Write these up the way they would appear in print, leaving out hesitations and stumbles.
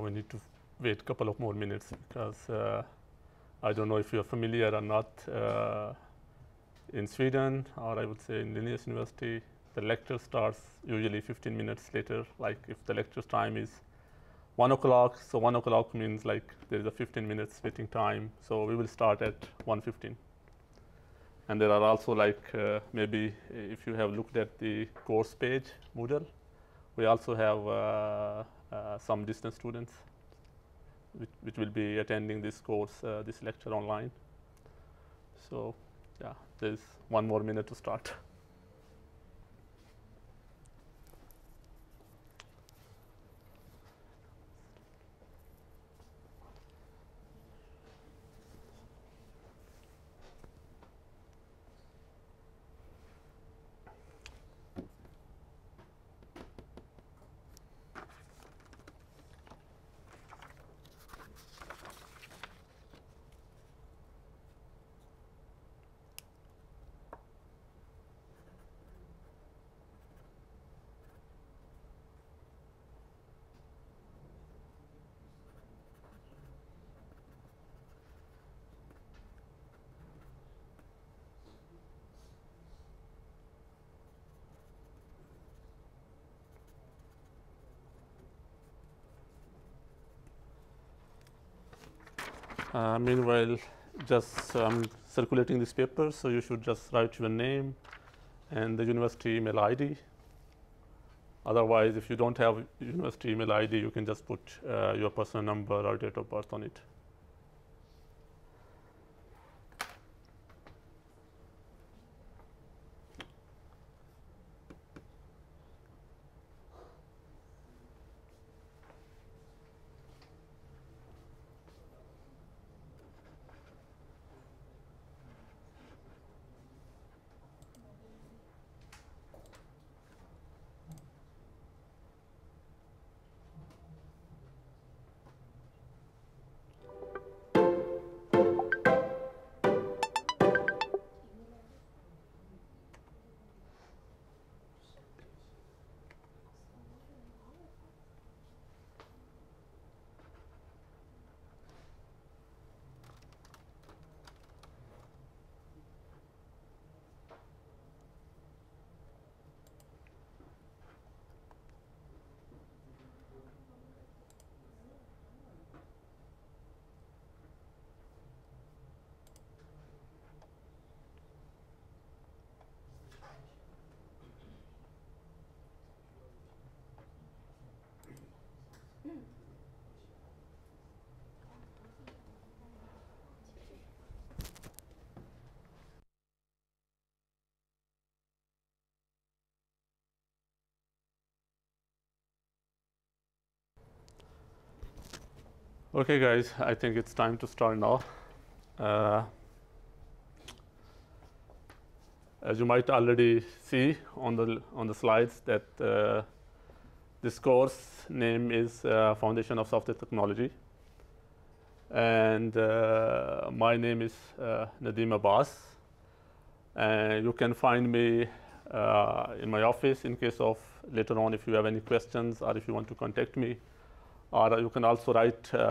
we need to wait a couple of more minutes because I don't know if you're familiar or not. In Sweden, or I would say in Linnaeus University, the lecture starts usually 15 minutes later. Like if the lecture time is 1 o'clock, so 1 o'clock means like there is a 15 minutes waiting time. So we will start at 1:15. And there are also like maybe if you have looked at the course page, Moodle, we also have some distance students which will be attending this course, this lecture online. So yeah, there's 1 more minute to start. Meanwhile, just circulating this paper, so you should just write your name and the university email ID. Otherwise, if you don't have university email ID, you can just put your personal number or date of birth on it. Okay, guys, I think it's time to start now. As you might already see on the slides, that this course name is Foundation of Software Technology, and my name is Nadeem Abbas. And you can find me in my office in case of later on if you have any questions or if you want to contact me. Or you can also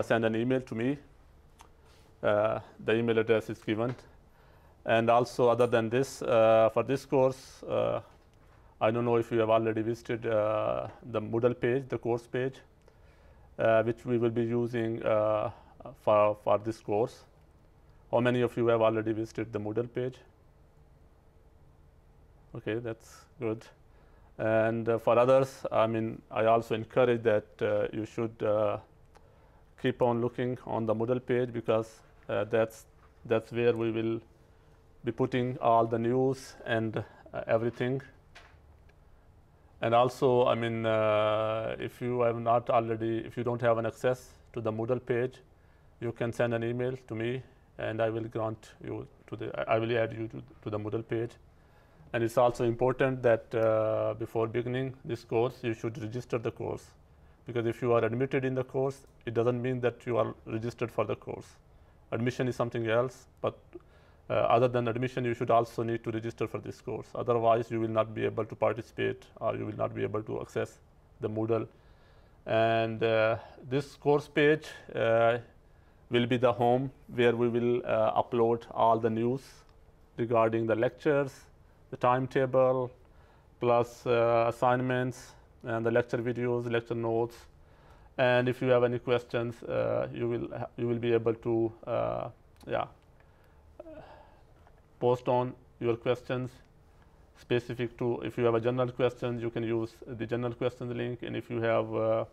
send an email to me. The email address is given. And also, other than this, for this course, I don't know if you have already visited the Moodle page, the course page, which we will be using for this course. How many of you have already visited the Moodle page? Okay, that's good. And for others, I mean, I also encourage that you should keep on looking on the Moodle page, because that's where we will be putting all the news and everything. And also, I mean, if you don't have an access to the Moodle page, you can send an email to me, and I will add you to the Moodle page. And it's also important that before beginning this course, you should register the course, because if you are admitted in the course, it doesn't mean that you are registered for the course. Admission is something else, but other than admission, you should also need to register for this course. Otherwise, you will not be able to participate, or you will not be able to access the Moodle And this course page will be the home where we will upload all the news regarding the lectures, the timetable, plus assignments, and the lecture videos, lecture notes. And if you have any questions, you will be able to post on your questions specific to, if you have a general question, you can use the general questions link, and if you have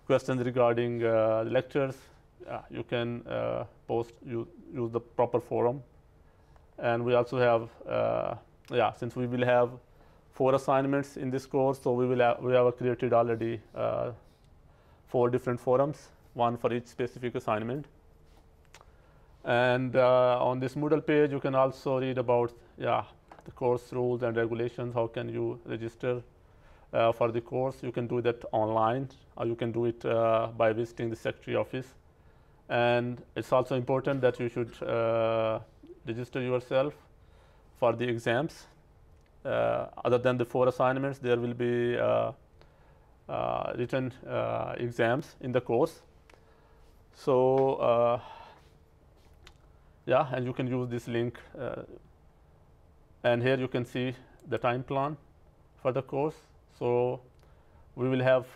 questions regarding lectures, you can use the proper forum. And we also have, since we will have 4 assignments in this course, so we have created already 4 different forums, one for each specific assignment. And on this Moodle page, you can also read about the course rules and regulations. How can you register for the course? You can do that online, or you can do it by visiting the secretary office. And it's also important that you should register yourself for the exams. Other than the 4 assignments, there will be written exams in the course. So and you can use this link. And here you can see the time plan for the course. So we will have,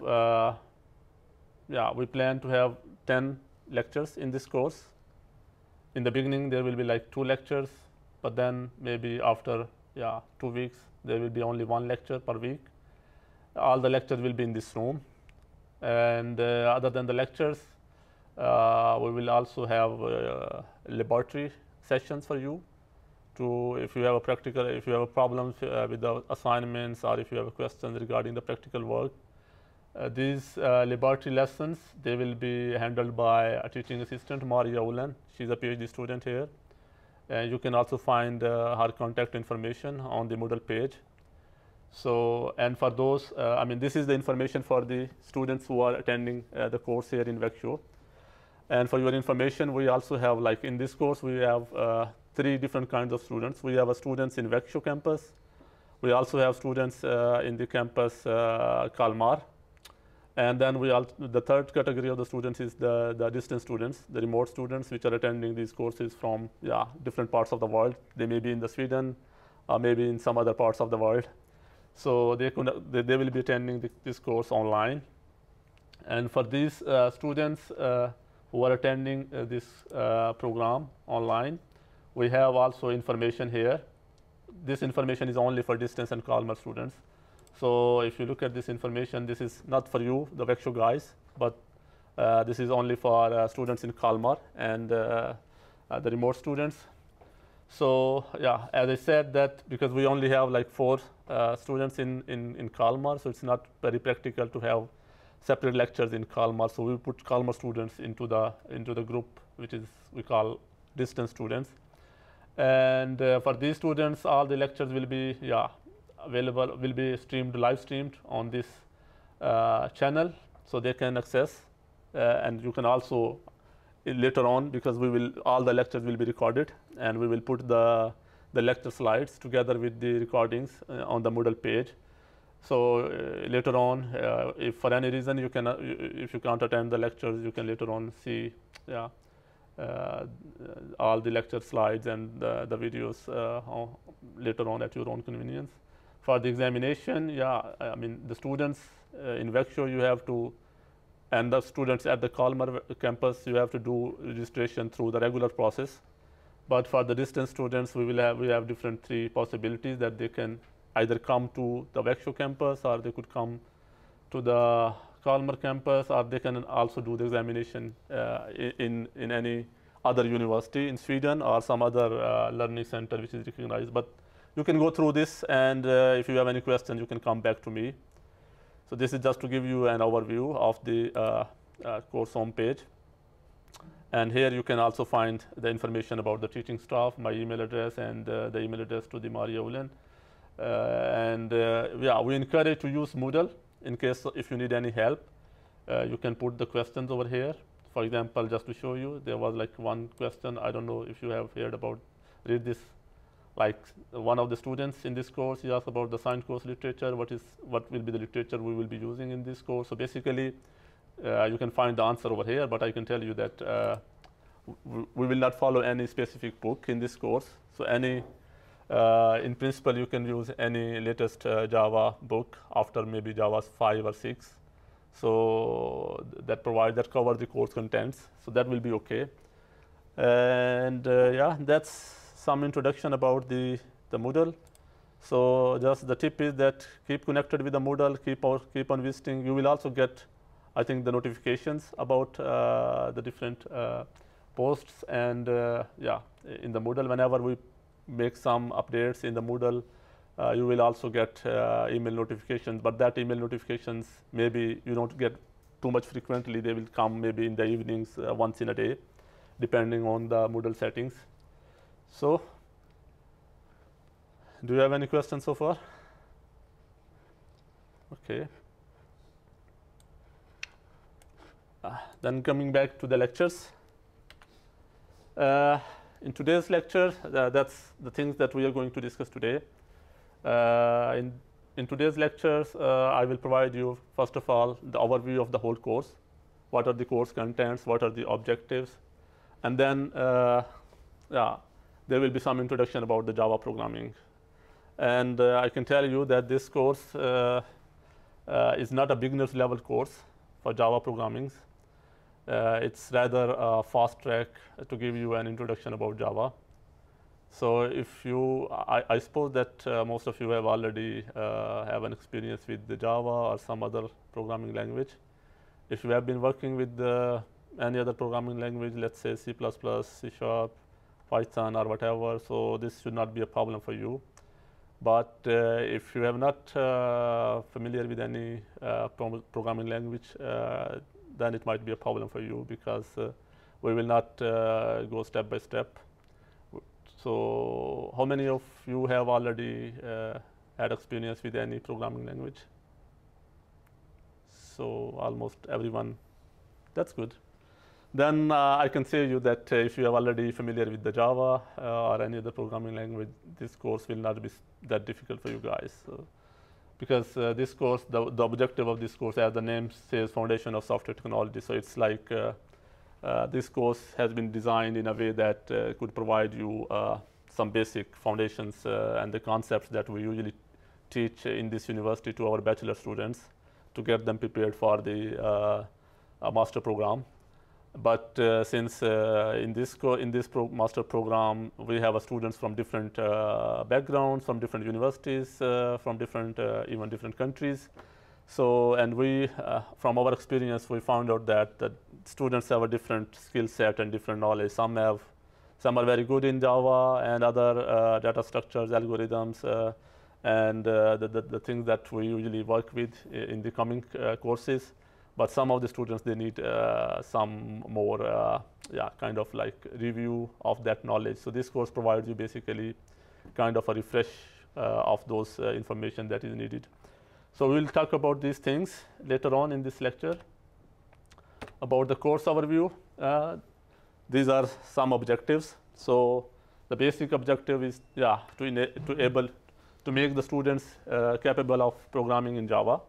we plan to have 10 lectures in this course. In the beginning, there will be like 2 lectures, but then maybe after 2 weeks, there will be only 1 lecture per week. All the lectures will be in this room. And other than the lectures, we will also have laboratory sessions for you. If you have a problem with the assignments, or if you have a question regarding the practical work, these laboratory lessons, they will be handled by a teaching assistant, Maria Ulen. She's a PhD student here. And you can also find her contact information on the Moodle page. So, and for those, this is the information for the students who are attending the course here in Växjö. And for your information, we also have, like in this course, we have 3 different kinds of students. We have students in Växjö campus. We also have students in the campus Kalmar. And then the third category of the students is the distance students, the remote students, which are attending these courses from different parts of the world. They may be in Sweden, or maybe in some other parts of the world. So they will be attending this course online. And for these students who are attending this program online, we have also information here. This information is only for distance and Kalmar students. So if you look at this information, this is not for you, the Växjö guys, but this is only for students in Kalmar and the remote students. So as I said, that because we only have like 4 students in Kalmar, so it's not very practical to have separate lectures in Kalmar. So we put Kalmar students into the group, which is we call distance students. And for these students, all the lectures will be available, will be live streamed on this channel, so they can access. And you can also later on, because all the lectures will be recorded, and we will put the lecture slides together with the recordings on the Moodle page. So later on, if for any reason if you can't attend the lectures, you can later on see all the lecture slides and the videos later on at your own convenience. For the examination, the students in Växjö, you have to, and the students at the Kalmar campus, you have to do registration through the regular process. But for the distance students, we have different 3 possibilities, that they can either come to the Växjö campus, or they could come to the Kalmar campus, or they can also do the examination in any other university in Sweden or some other learning center which is recognized. But you can go through this, and if you have any questions, you can come back to me. So this is just to give you an overview of the course homepage. And here you can also find the information about the teaching staff, my email address, and the email address to the Maria Ulen. We encourage to use Moodle in case if you need any help. You can put the questions over here. For example, just to show you, there was like one question. I don't know if you have heard about, read this like one of the students in this course, he asked about the science course literature, what will be the literature we will be using in this course. So basically, you can find the answer over here, but I can tell you that we will not follow any specific book in this course. So in principle, you can use any latest Java book after maybe Java 5 or 6. So that cover the course contents. So that will be okay. And yeah, that's some introduction about the Moodle. So just the tip is that keep connected with the Moodle, keep on visiting. You will also get, I think, the notifications about the different posts. And yeah, in the Moodle, whenever we make some updates in the Moodle, you will also get email notifications. But that email notifications, maybe you don't get too much frequently. They will come maybe in the evenings, once in a day, depending on the Moodle settings. So, do you have any questions so far? Okay. Then coming back to the lectures. In today's lecture, that's the things that we are going to discuss today. In today's lectures, I will provide you, first of all, the overview of the whole course. What are the course contents? What are the objectives? And then, yeah, there will be some introduction about the Java programming. And I can tell you that this course is not a beginner's level course for Java programming. It's rather a fast track to give you an introduction about Java. So if you, I suppose that most of you have already have an experience with the Java or some other programming language. If you have been working with any other programming language, let's say C++, C#, Python or whatever, so this should not be a problem for you. But if you have not familiar with any programming language, then it might be a problem for you, because we will not go step by step. So how many of you have already had experience with any programming language? So almost everyone. That's good. Then I can say you that if you are already familiar with the Java or any other programming language, this course will not be that difficult for you guys. Because this course, the objective of this course, as the name says, Foundation of Software Technology. So it's like this course has been designed in a way that could provide you some basic foundations and the concepts that we usually teach in this university to our bachelor students to get them prepared for the master program. But since in this master program, we have students from different backgrounds, from different universities, from even different countries. So, and we, from our experience, we found out that students have a different skill set and different knowledge. Some are very good in Java and other data structures, algorithms, and the things that we usually work with in the coming courses. But some of the students, they need some more, kind of like review of that knowledge. So this course provides you basically kind of a refresh of those information that is needed. So we'll talk about these things later on in this lecture. About the course overview, these are some objectives. So the basic objective is, to make the students capable of programming in Java.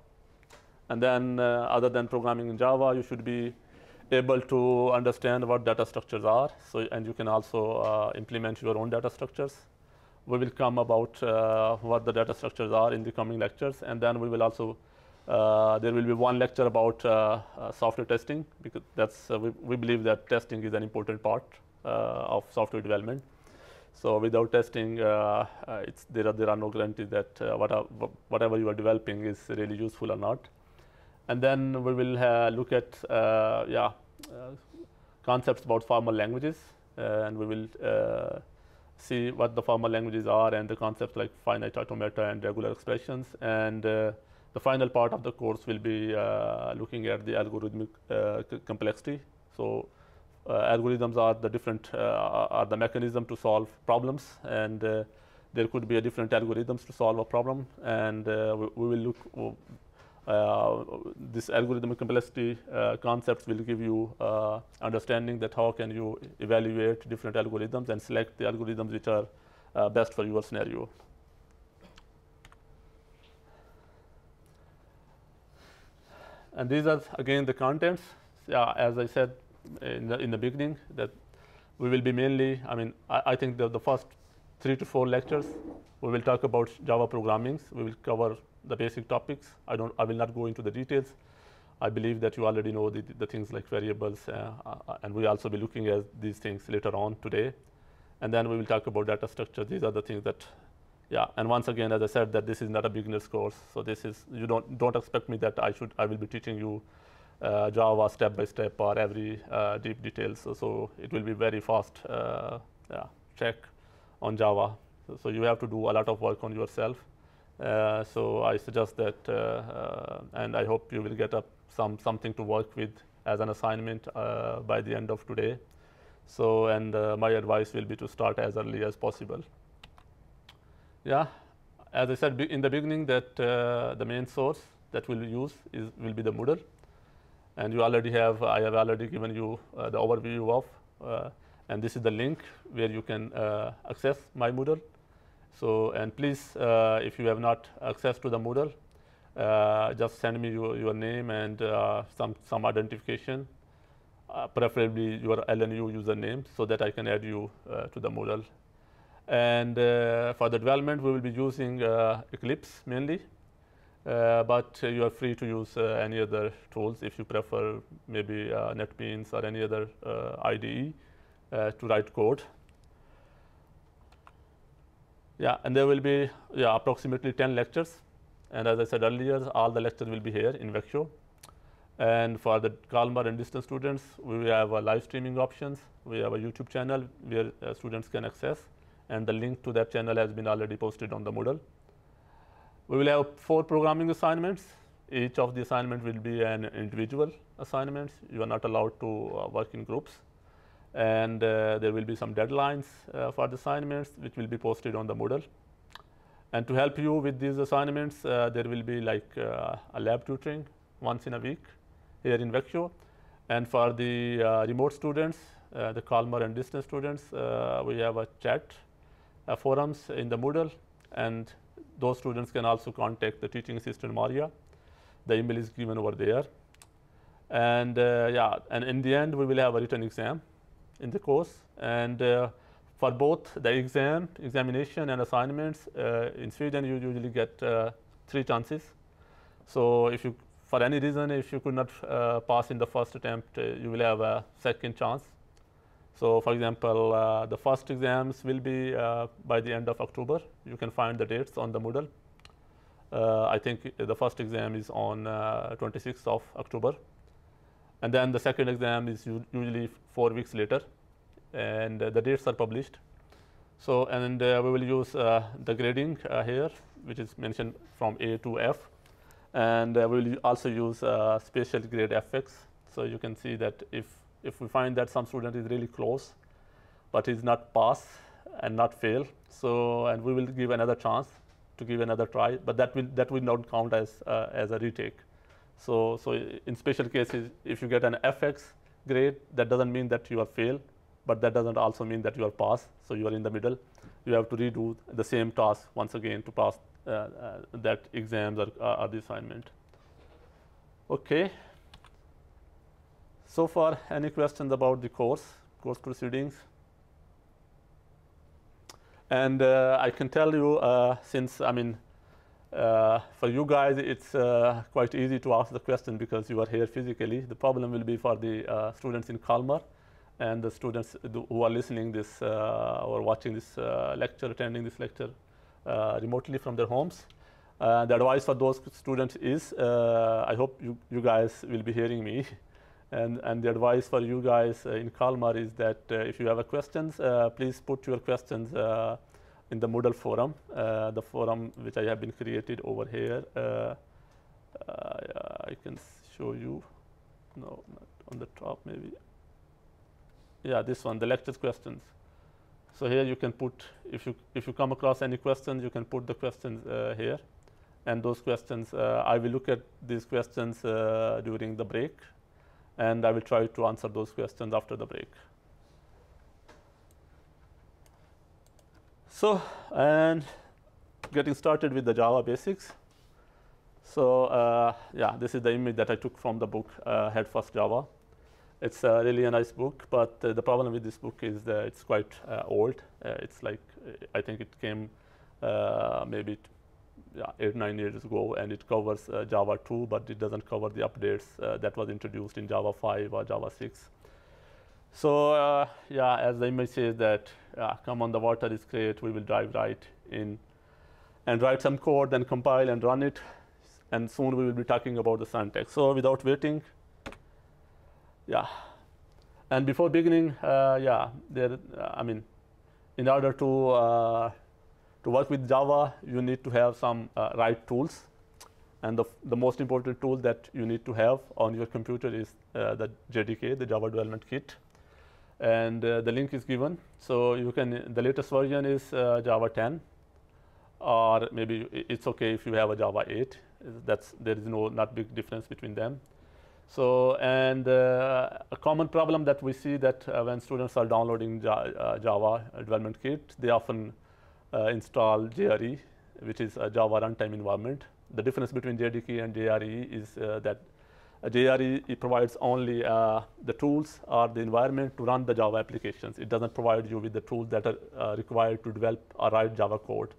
And then other than programming in Java, you should be able to understand what data structures are. So, and you can also implement your own data structures. We will come about what the data structures are in the coming lectures. And then we will also, there will be one lecture about software testing, because that's, we believe that testing is an important part of software development. So without testing, there are no guarantees that whatever you are developing is really useful or not. And then we will look at concepts about formal languages, and we will see what the formal languages are and the concepts like finite automata and regular expressions. And the final part of the course will be looking at the algorithmic complexity. So algorithms are the mechanism to solve problems, and there could be different algorithms to solve a problem, and we will look. This algorithmic complexity concepts will give you understanding that how can you evaluate different algorithms and select the algorithms which are best for your scenario. And these are again the contents. As I said in the beginning, that we will be mainly, I think the first 3 to 4 lectures, we will talk about Java programming. We will cover the basic topics. I will not go into the details. I believe that you already know the things like variables, and we also be looking at these things later on today. And then we will talk about data structure. These are the things that, and once again, as I said, that this is not a beginner's course. So this is, you don't expect me that I will be teaching you Java step by step or every deep details. So it will be very fast check on Java. So you have to do a lot of work on yourself. So I suggest that, and I hope you will get something to work with as an assignment by the end of today. So, and my advice will be to start as early as possible. As I said in the beginning, that the main source that we'll use will be the Moodle. And I have already given you the overview of, and this is the link where you can access my Moodle. So, and please, if you have not access to the Moodle, just send me your name and some identification, preferably your LNU username, so that I can add you to the Moodle. And for the development, we will be using Eclipse mainly, but you are free to use any other tools if you prefer, maybe NetBeans or any other IDE to write code. And there will be approximately 10 lectures. And as I said earlier, all the lectures will be here in Vecchio. And for the Kalmar and distance students, we have live streaming options. We have a YouTube channel where students can access. And the link to that channel has been already posted on the Moodle. We will have 4 programming assignments. Each of the assignments will be an individual assignment. You are not allowed to work in groups. And there will be some deadlines for the assignments, which will be posted on the Moodle. And to help you with these assignments, there will be like a lab tutoring once in a week here in Vecchio. And for the remote students, the Kalmar and distance students, we have a chat forums in the Moodle, and those students can also contact the teaching assistant Maria. The email is given over there. And and in the end, we will have a written exam in the course. And for both the examination and assignments, in Sweden you usually get 3 chances. So if you, for any reason, if you could not pass in the first attempt, you will have a second chance. So for example, the first exams will be by the end of October. You can find the dates on the Moodle. I think the first exam is on 26th of October. And then the second exam is usually 4 weeks later, and the dates are published. So, and we will use the grading here, which is mentioned from A to F. And we will also use special grade FX. So you can see that if we find that some student is really close, but is not pass and not fail, so, and we will give another chance to give another try, but that will not count as a retake. So in special cases, if you get an FX grade, that doesn't mean that you are fail, but that doesn't also mean that you are pass. So you are in the middle. You have to redo the same task once again to pass that exams or the assignment. Okay. So far, any questions about the course proceedings? And I can tell you, since for you guys, it's quite easy to ask the question because you are here physically. The problem will be for the students in Kalmar and the students who are listening this or watching this lecture, attending this lecture remotely from their homes. The advice for those students is, I hope you guys will be hearing me. And the advice for you guys in Kalmar is that if you have questions, please put your questions in the Moodle forum, the forum which I have been created over here. I can show you. No, not on the top maybe. Yeah, this one, the lectures questions. So here you can put, if you come across any questions, you can put the questions here. And those questions, I will look at these questions during the break, and I will try to answer those questions after the break. So, and getting started with the Java basics. So, yeah, this is the image that I took from the book Head First Java. It's really a nice book, but the problem with this book is that it's quite old. It's like, I think it came maybe 8-9 years ago, and it covers Java 2, but it doesn't cover the updates that was introduced in Java 5 or Java 6. So yeah, as the image says that, come on, the water is great, we will dive right in and write some code, then compile and run it, and soon we will be talking about the syntax. So without waiting, yeah. And before beginning, yeah, I mean, in order to work with Java, you need to have some right tools. And the most important tool that you need to have on your computer is the JDK, the Java Development Kit. And the link is given. So you can, the latest version is Java 10, or maybe it's okay if you have a Java 8. There is not big difference between them. So, and a common problem that we see that when students are downloading Java Development Kit, they often install JRE, which is a Java runtime environment. The difference between JDK and JRE is that JRE provides only the tools or the environment to run the Java applications. It doesn't provide you with the tools that are required to develop or write Java code.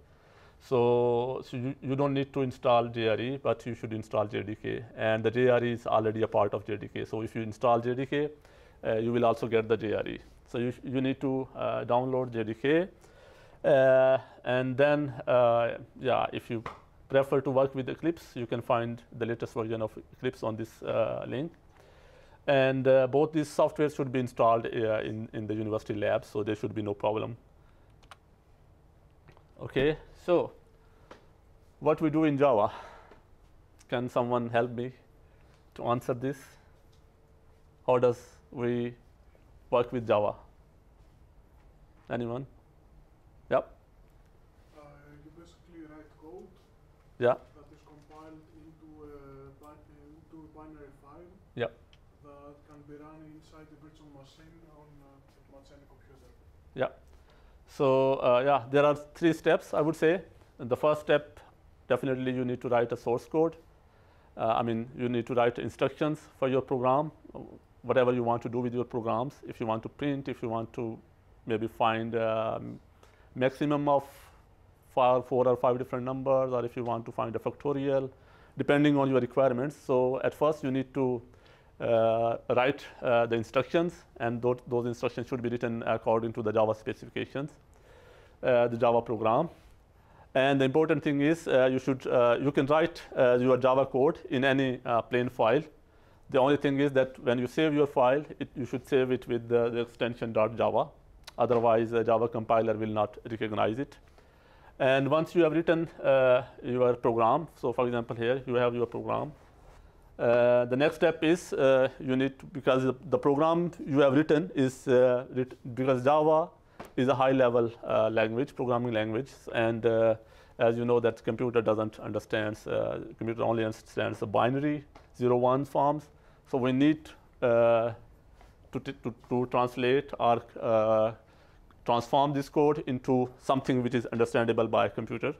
So you don't need to install JRE, but you should install JDK. And the JRE is already a part of JDK. So if you install JDK, you will also get the JRE. So you need to download JDK. And then, yeah, if you prefer to work with Eclipse, you can find the latest version of Eclipse on this link. And both these softwares should be installed in the university lab, so there should be no problem. Okay, so what we do in Java? Can someone help me to answer this? How does we work with Java? Anyone? Yep. You basically write code. Yeah. That is compiled into a binary file. Yep. That can be run inside the virtual machine on pretty much any computer. Yeah. So yeah, there are 3 steps, I would say. And the first step, definitely you need to write a source code. I mean, you need to write instructions for your program, whatever you want to do with your programs. If you want to print, if you want to maybe find maximum of 4 or 5 different numbers, or if you want to find a factorial, depending on your requirements. So at first you need to write the instructions, and those instructions should be written according to the Java specifications, the Java program. And the important thing is you can write your Java code in any plain file. The only thing is that when you save your file, you should save it with the extension .java. Otherwise, the Java compiler will not recognize it. And once you have written your program, so for example here, you have your program. The next step is you need to, because the program you have written is, because Java is a high-level language, programming language, and as you know that computer doesn't understand, computer only understands the binary 0-1 forms. So we need to translate or transform this code into something which is understandable by a computer.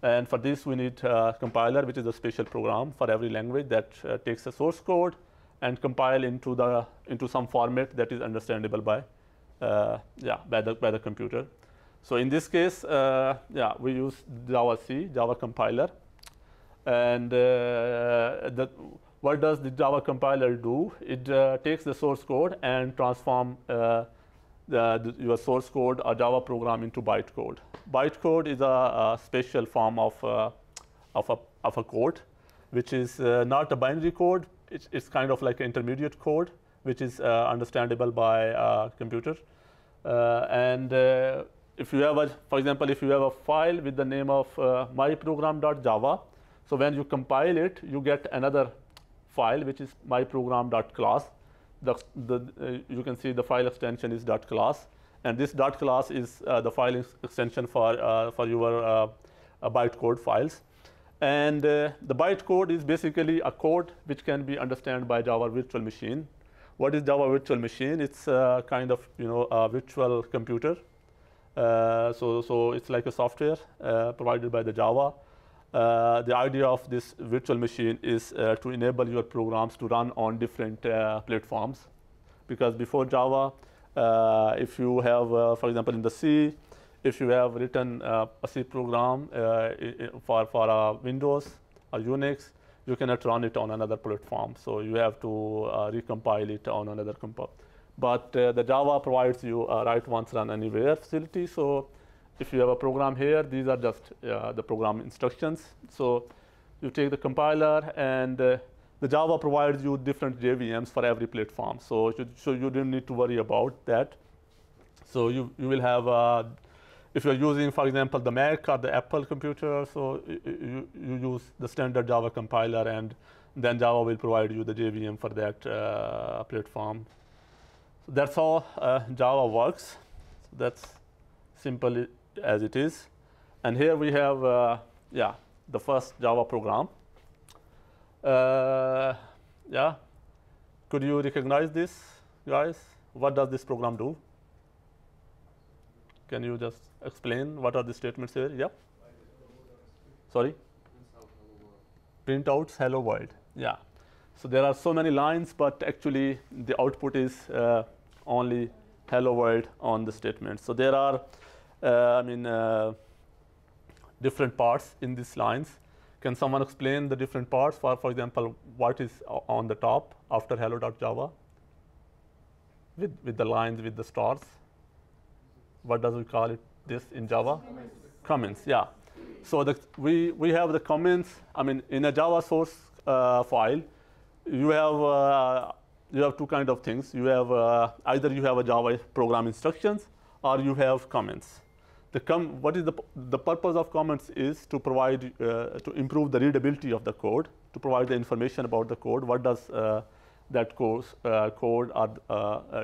And for this, we need a compiler, which is a special program for every language that takes the source code and compile into some format that is understandable by the computer. So in this case, yeah, we use Java C, Java compiler. And what does the Java compiler do? It takes the source code and transform your source code or Java program into bytecode. Bytecode is a special form of a code, which is not a binary code. It's kind of like an intermediate code, which is understandable by a computer. And if you have for example, if you have a file with the name of myprogram.java, so when you compile it, you get another file which is myprogram.class. You can see the file extension is .class, and this .class is the file extension for your bytecode files. And the bytecode is basically a code which can be understood by Java virtual machine. What is Java virtual machine? It's kind of a virtual computer So it's like a software provided by the Java. The idea of this virtual machine is to enable your programs to run on different platforms. Because before Java, if you have, for example, in the C, if you have written a C program for Windows or Unix, you cannot run it on another platform. So you have to recompile it on another compiler. But the Java provides you a write once, run anywhere facility. So if you have a program here, these are just the program instructions. So you take the compiler, and the Java provides you different JVMs for every platform. So you don't need to worry about that. So you will have, if you're using, for example, the Mac or the Apple computer, so you use the standard Java compiler, and then Java will provide you the JVM for that platform. So that's how Java works. So that's simple as it is. And here we have, the first Java program. Yeah, could you recognize this, guys? What does this program do? Can you just explain what are the statements here? Yeah. Sorry. Printouts hello world. Yeah. So there are so many lines, but actually the output is only hello world on the statement. So there are, different parts in these lines. Can someone explain the different parts? For example, what is on the top after hello.java with the lines with the stars? What does we call it this in Java? Comments. Yeah. So we have the comments. I mean, in a Java source file, you have two kind of things. You have either you have a Java program instructions, or you have comments. What is the purpose of comments is to provide to improve the readability of the code, to provide the information about the code. What does that code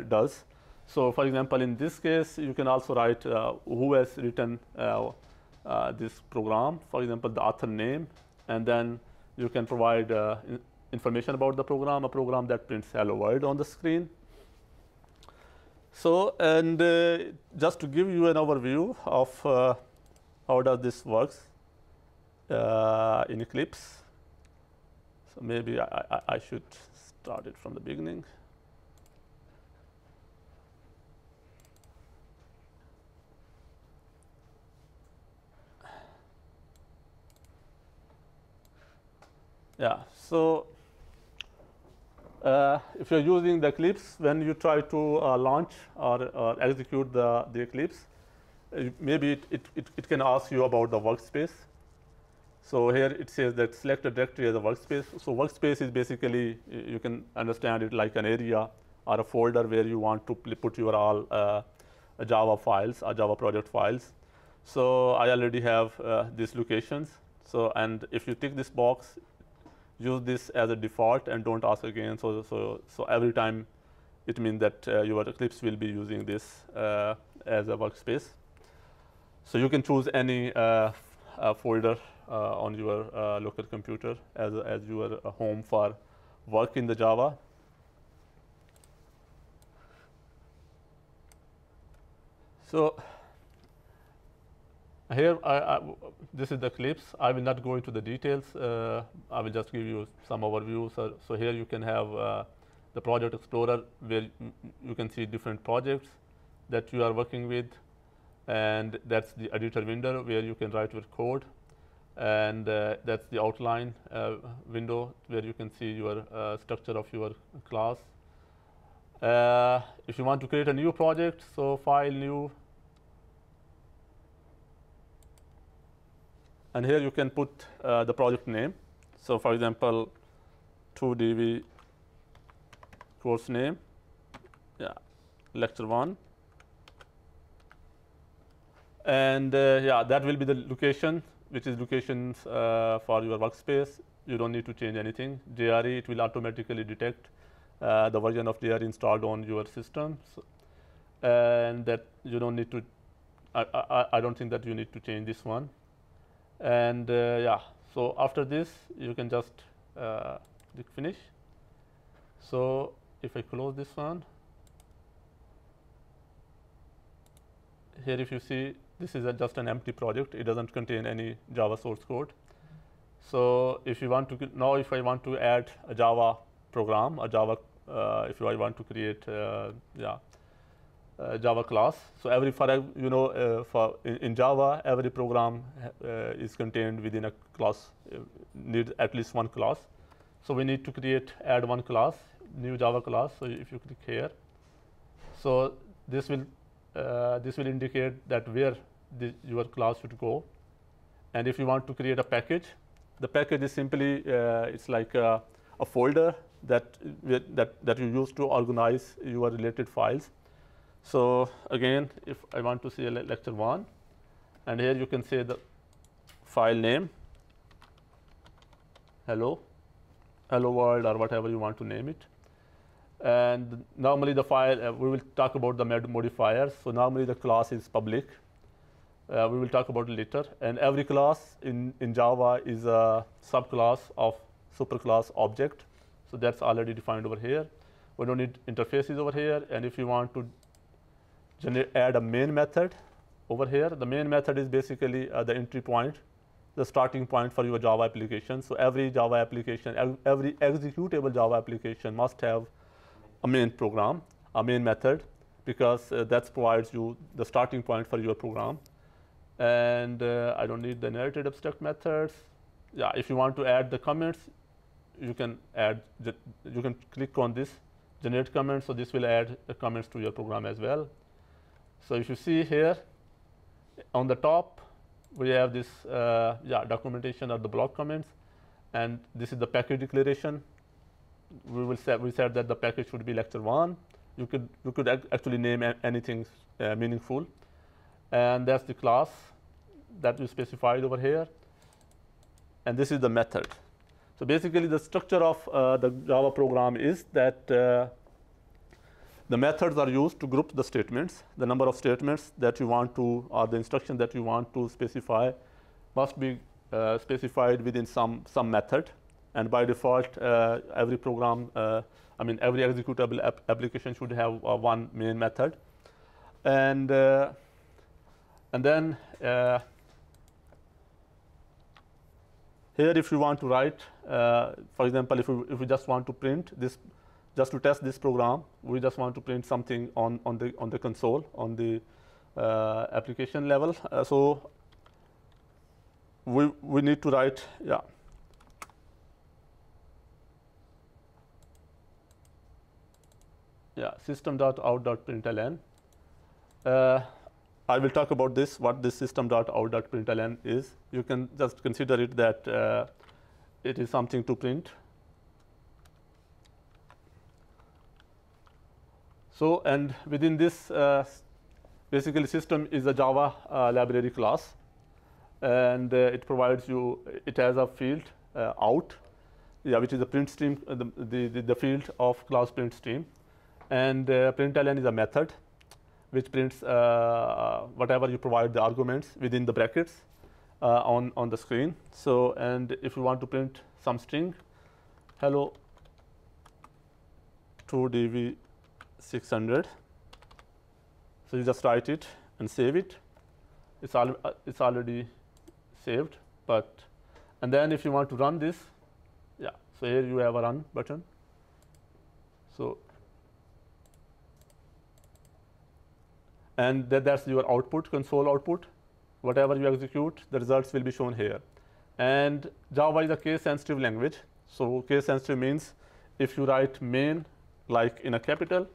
does? So, for example, in this case, you can also write who has written this program. For example, the author name, and then you can provide information about the program, a program that prints hello world on the screen. So, and just to give you an overview of how does this works in Eclipse. So maybe I should start it from the beginning. Yeah, so if you're using the Eclipse, when you try to launch or execute the Eclipse, maybe it can ask you about the workspace. So here it says that select a directory as a workspace. So workspace is basically, you can understand it like an area or a folder where you want to put your all Java files or Java project files. So I already have these locations. So, and if you tick this box, use this as a default and don't ask again. So every time it means that your Eclipse will be using this as a workspace. So you can choose any folder on your local computer as your home for work in the Java. So here, this is the Eclipse. I will not go into the details. I will just give you some overview. So here you can have the Project Explorer, where you can see different projects that you are working with. And that's the editor window where you can write your code. And that's the outline window where you can see your structure of your class. If you want to create a new project, so File, New. And here you can put the project name. So for example, 2DV course name, yeah, lecture 1. And yeah, that will be the location, which is locations for your workspace. You don't need to change anything. JRE, it will automatically detect the version of JRE installed on your system. So, and that you don't need to, I don't think that you need to change this one. And yeah, so after this, you can just click finish. So if I close this one, here if you see, this is just an empty project. It doesn't contain any Java source code. So if you want to, now if I want to add a Java program, if I want to create Java class. So in Java, every program is contained within a class, needs at least one class. So we need to add one class, new Java class. So if you click here, so this will indicate that where your class should go. And if you want to create a package, the package is simply it's like a folder that you use to organize your related files. So again, if I want to say lecture 1, and here you can say the file name, hello world, or whatever you want to name it. And normally the file, we will talk about the modifiers. So normally the class is public. We will talk about it later. And every class in Java is a subclass of superclass object. So that's already defined over here. We don't need interfaces over here. And if you want to add a main method over here, the main method is basically the entry point, the starting point for your Java application. So every Java application, every executable Java application must have a main program, a main method, because that provides you the starting point for your program. And I don't need the narrated abstract methods. Yeah, if you want to add the comments, you can click on this generate comments. So this will add the comments to your program as well. So if you see here on the top, we have this documentation of the block comments, and this is the package declaration. We said that the package should be lecture 1. You could actually name anything meaningful, and that's the class that we specified over here. And this is the method. So basically, the structure of the Java program is that the methods are used to group the statements. The number of statements that you want to, or the instruction that you want to specify, must be specified within some method. And by default, every program, every executable application should have one main method. And then here, if you want to write, for example, if we just want to print this, just to test this program, we just want to print something on the console, on the application level. So we need to write, system.out.println. I will talk about this, what this system.out.println is. You can just consider it that it is something to print. So, and within this, basically system is a Java library class, and it provides you, it has a field out, which is the print stream, the field of class print stream. And println is a method which prints whatever you provide the arguments within the brackets on the screen. So, and if you want to print some string, hello to DV600, so you just write it and save it. It's already saved, and then if you want to run this, so here you have a run button. So, and that's your output, console output. Whatever you execute, the results will be shown here. And Java is a case-sensitive language. So case-sensitive means if you write main like in a capital,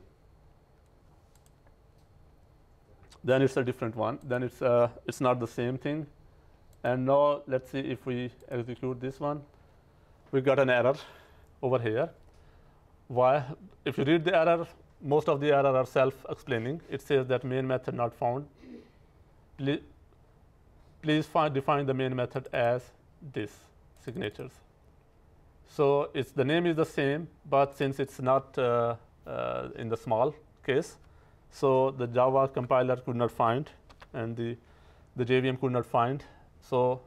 then it's a different one. Then it's not the same thing. And now let's see if we execute this one. We got an error over here. Why? If you read the error, most of the errors are self-explaining. It says that main method not found. Please define the main method as this, signatures. So the name is the same, but since it's not in the small case, so the Java compiler could not find, and the JVM could not find. So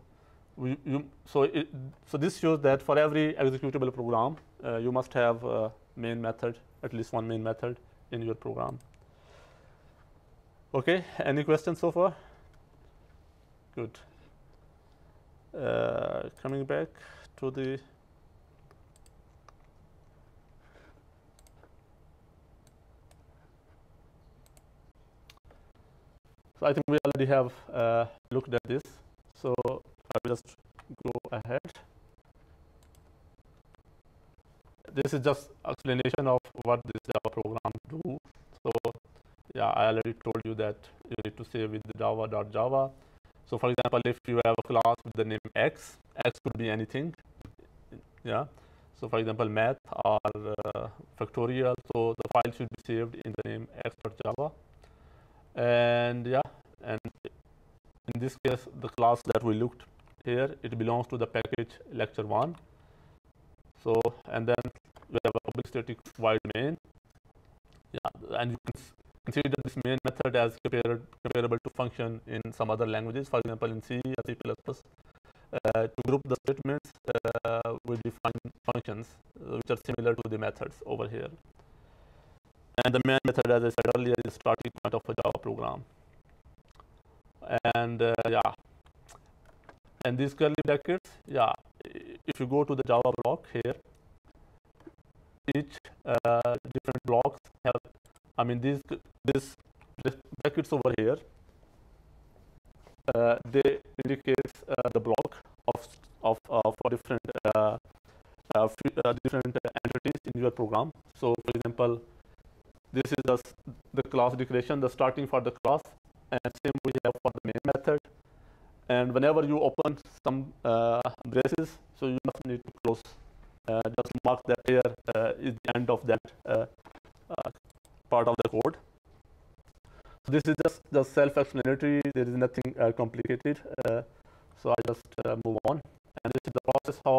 so this shows that for every executable program, you must have a main method, at least one main method in your program. Okay, any questions so far? Good. Coming back to the so I think we already have looked at this. So I will just go ahead. This is just explanation of what this Java program do. So yeah, I already told you that you need to say with the java.java. So for example, if you have a class with the name X could be anything. Yeah. So for example, math or factorial. So the file should be saved in the name x.java. And yeah, and in this case, the class that we looked here, it belongs to the package lecture1. So, and then we have a public static void main. Yeah, and you can consider this main method as comparable to function in some other languages. For example, in C or C++, to group the statements, we define functions which are similar to the methods over here. And the main method, as I said earlier, is starting point of a Java program. And yeah, and these curly brackets, yeah, if you go to the Java block here, each different blocks have, I mean, these brackets over here, they indicate the block for different different entities in your program. So, for example, this is the class declaration, the starting for the class, and same we have for the main method. And whenever you open some braces, so you must need to close. Just mark that here is the end of that part of the code. So this is just self-explanatory. There is nothing complicated. So I just move on. And this is the process how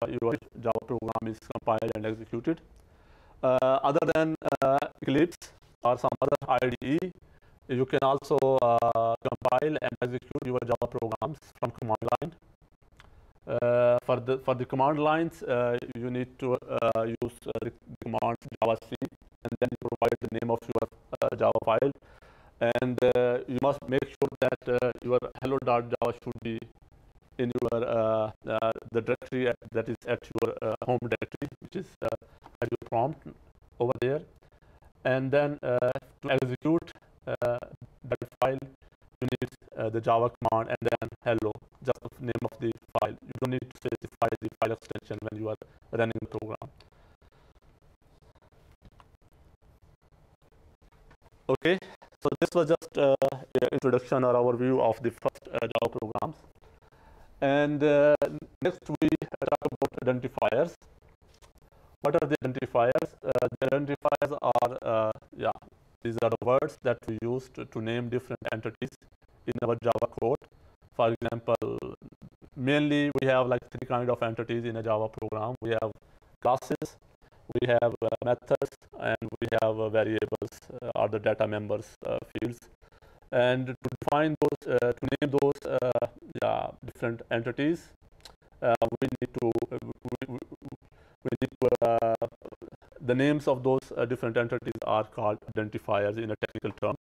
your Java program is compiled and executed. Other than Eclipse or some other IDE, you can also compile and execute your Java programs from command line. For the command lines, you need to use the command JavaC, and then you provide the name of your Java file. And you must make sure that your hello.java should be in your the directory that is at your home directory, which is at your prompt over there. And then to execute that file, you need the Java command and then hello, just the name of the file. You don't need to specify the file extension when you are running the program. Okay, so this was just an introduction or overview of the first Java programs. And next we talk about identifiers. What are the identifiers? The identifiers are, yeah, these are the words that we use to name different entities in our Java code. For example, mainly we have like 3 kinds of entities in a Java program. We have classes, we have methods, and we have variables or the data members fields. And to define those, to name those yeah, different entities, we need to the names of those different entities are called identifiers in a technical term.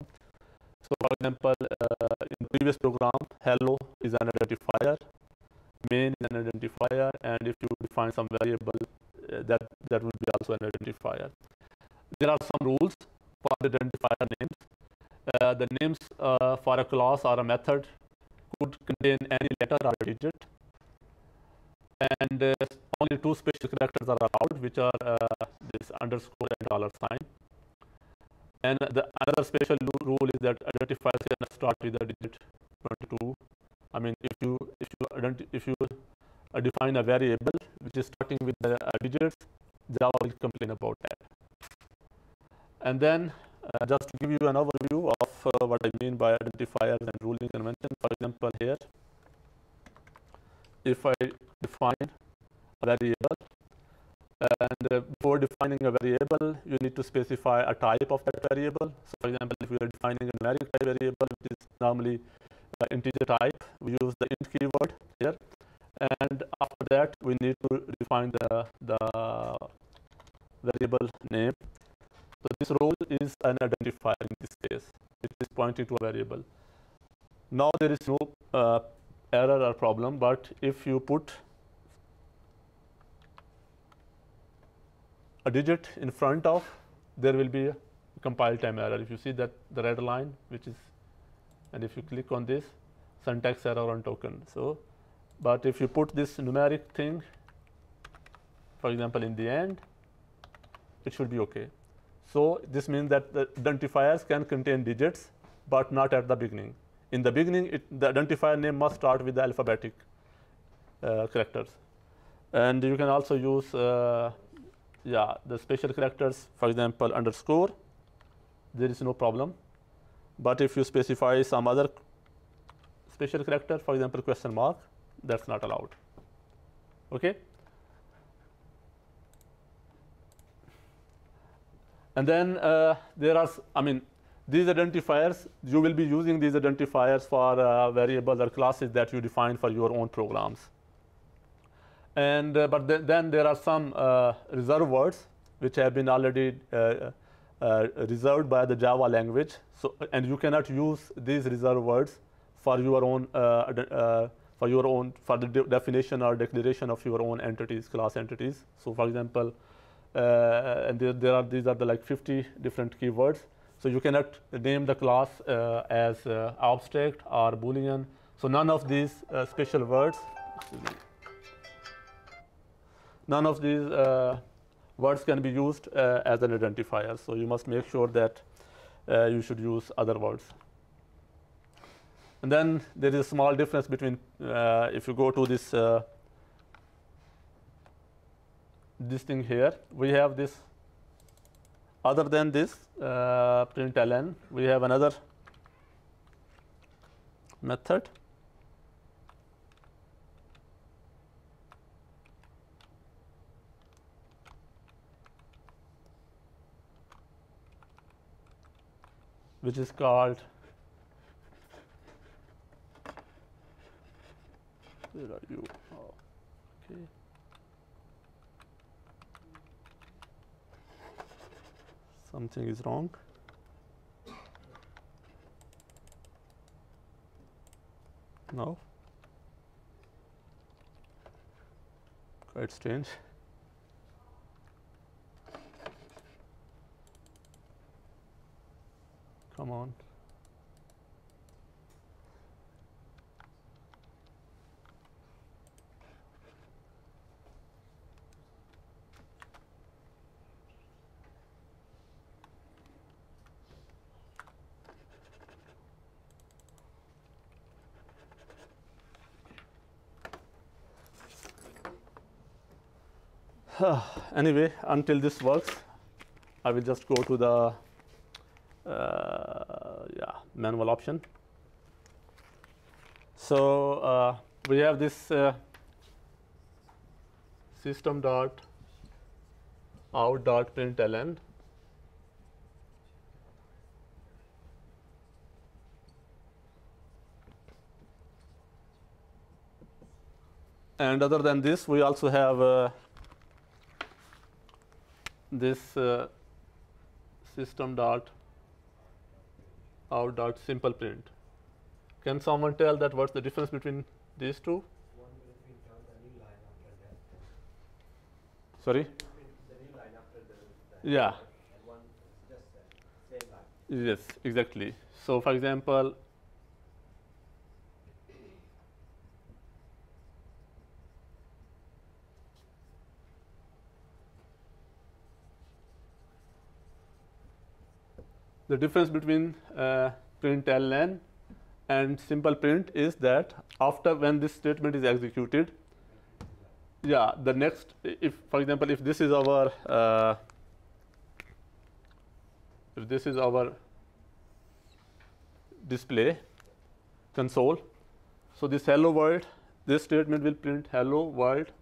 So, for example, in previous program, hello is an identifier, main is an identifier, and if you define some variable, that will be also an identifier. There are some rules for the identifier names. The names for a class or a method could contain any letter or digit, and only 2 special characters are allowed, which are this underscore and $sign. And another special rule is that identifiers can start with the digit 22. I mean, if you define a variable which is starting with the digits, Java will complain about that. And then just to give you an overview of what I mean by identifiers and ruling convention. For example, here, if I define a variable, and before defining a variable, you need to specify a type of that variable. So, for example, if we are defining a numeric type variable, which is normally integer type, we use the int keyword here. And after that, we need to define the variable name. So this role is an identifier in this case. It is pointing to a variable. Now there is no error or problem, but if you put a digit in front of, there will be a compile time error. If you see that the red line, which is, and if you click on this, syntax error on token. So, but if you put this numeric thing, for example, in the end, it should be okay. So this means that the identifiers can contain digits, but not at the beginning. In the beginning, the identifier name must start with the alphabetic characters. And you can also use the special characters, for example, underscore. There is no problem. But if you specify some other special character, for example, question mark, that's not allowed. Okay? And then there are, these identifiers, you will be using these identifiers for variables or classes that you define for your own programs. And but then there are some reserved words which have been already reserved by the Java language. So, and you cannot use these reserved words for your own for the definition or declaration of your own entities, class entities. So, for example, and these are the like 50 different keywords. So you cannot name the class as abstract or Boolean. So none of these special words, none of these words can be used as an identifier. So you must make sure that you should use other words. And then there is a small difference between if you go to this this thing here, we have this. Other than this println, we have another method which is called, where are you? Oh, okay. Something is wrong. No. Quite strange. Come on. Anyway, until this works, I will just go to the manual option. So we have this system.out.println. And other than this, we also have this system.out.simpleprint. Can someone tell that what's the difference between these two? One will print out the new line after that. Sorry? Print the new line after the Yeah. and one is just the same line. Yes, exactly. So, for example, the difference between println and simple print is that after when this statement is executed, the next, if for example, if this is our display console, so this hello world, this statement will print hello world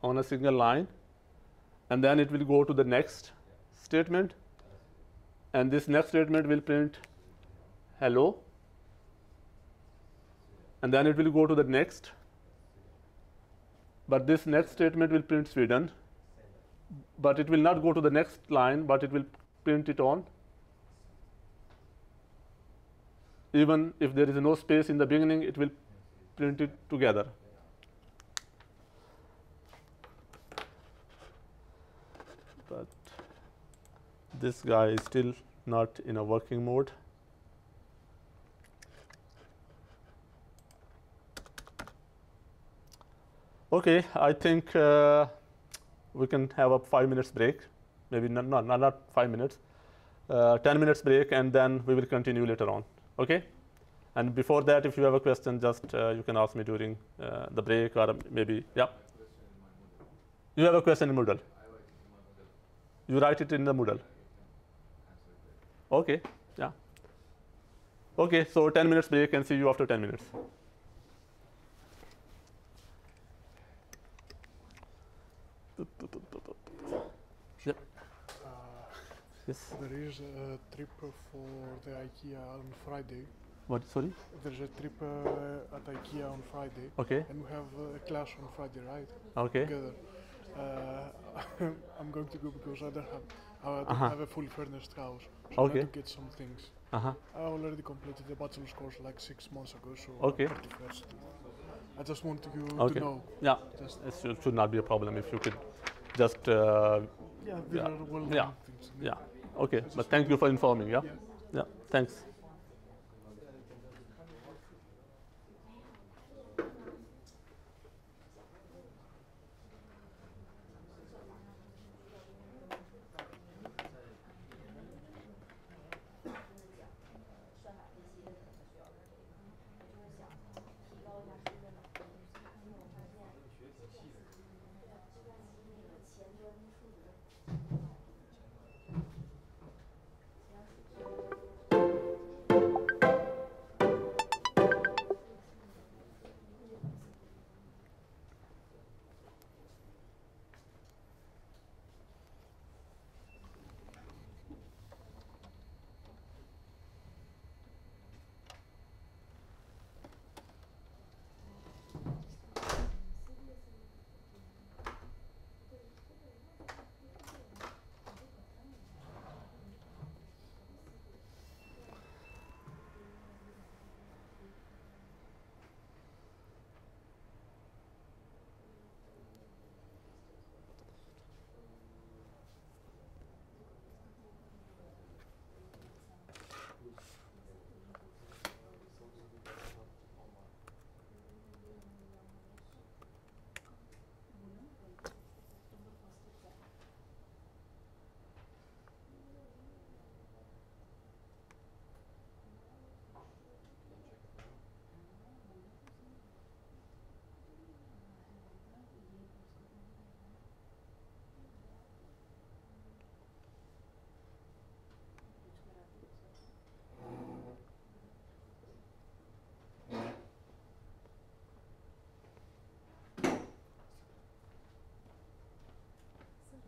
on a single line, and then it will go to the next statement, and this next statement will print hello, and then it will go to the next, but this next statement will print Sweden, but it will not go to the next line, but it will print it on even if there is no space in the beginning, it will print it together. But this guy is still not in a working mode. Okay, I think we can have a 5 minutes break. Maybe not 5 minutes. 10 minutes break, and then we will continue later on. Okay? And before that, if you have a question, just you can ask me during the break, or maybe, yeah. You have a question in Moodle. You write it in the Moodle. Okay, yeah. Okay, so 10 minutes break, and see you after 10 minutes. Yep. Yes. There is a trip for the IKEA on Friday. What? Sorry? There's a trip at IKEA on Friday. Okay. And we have a class on Friday, right? Okay. Together. I'm going to go because I don't have a fully furnished house. So I Okay. have to get some things. I already completed the bachelor's course like 6 months ago, so Okay. I'm pretty fresh. I just want you Okay. to know. Yeah. Just It should not be a problem if you could just. yeah, there Yeah. are well Yeah. things. Yeah. Okay. But thank you for informing. Yeah. Yeah. Yeah. Thanks.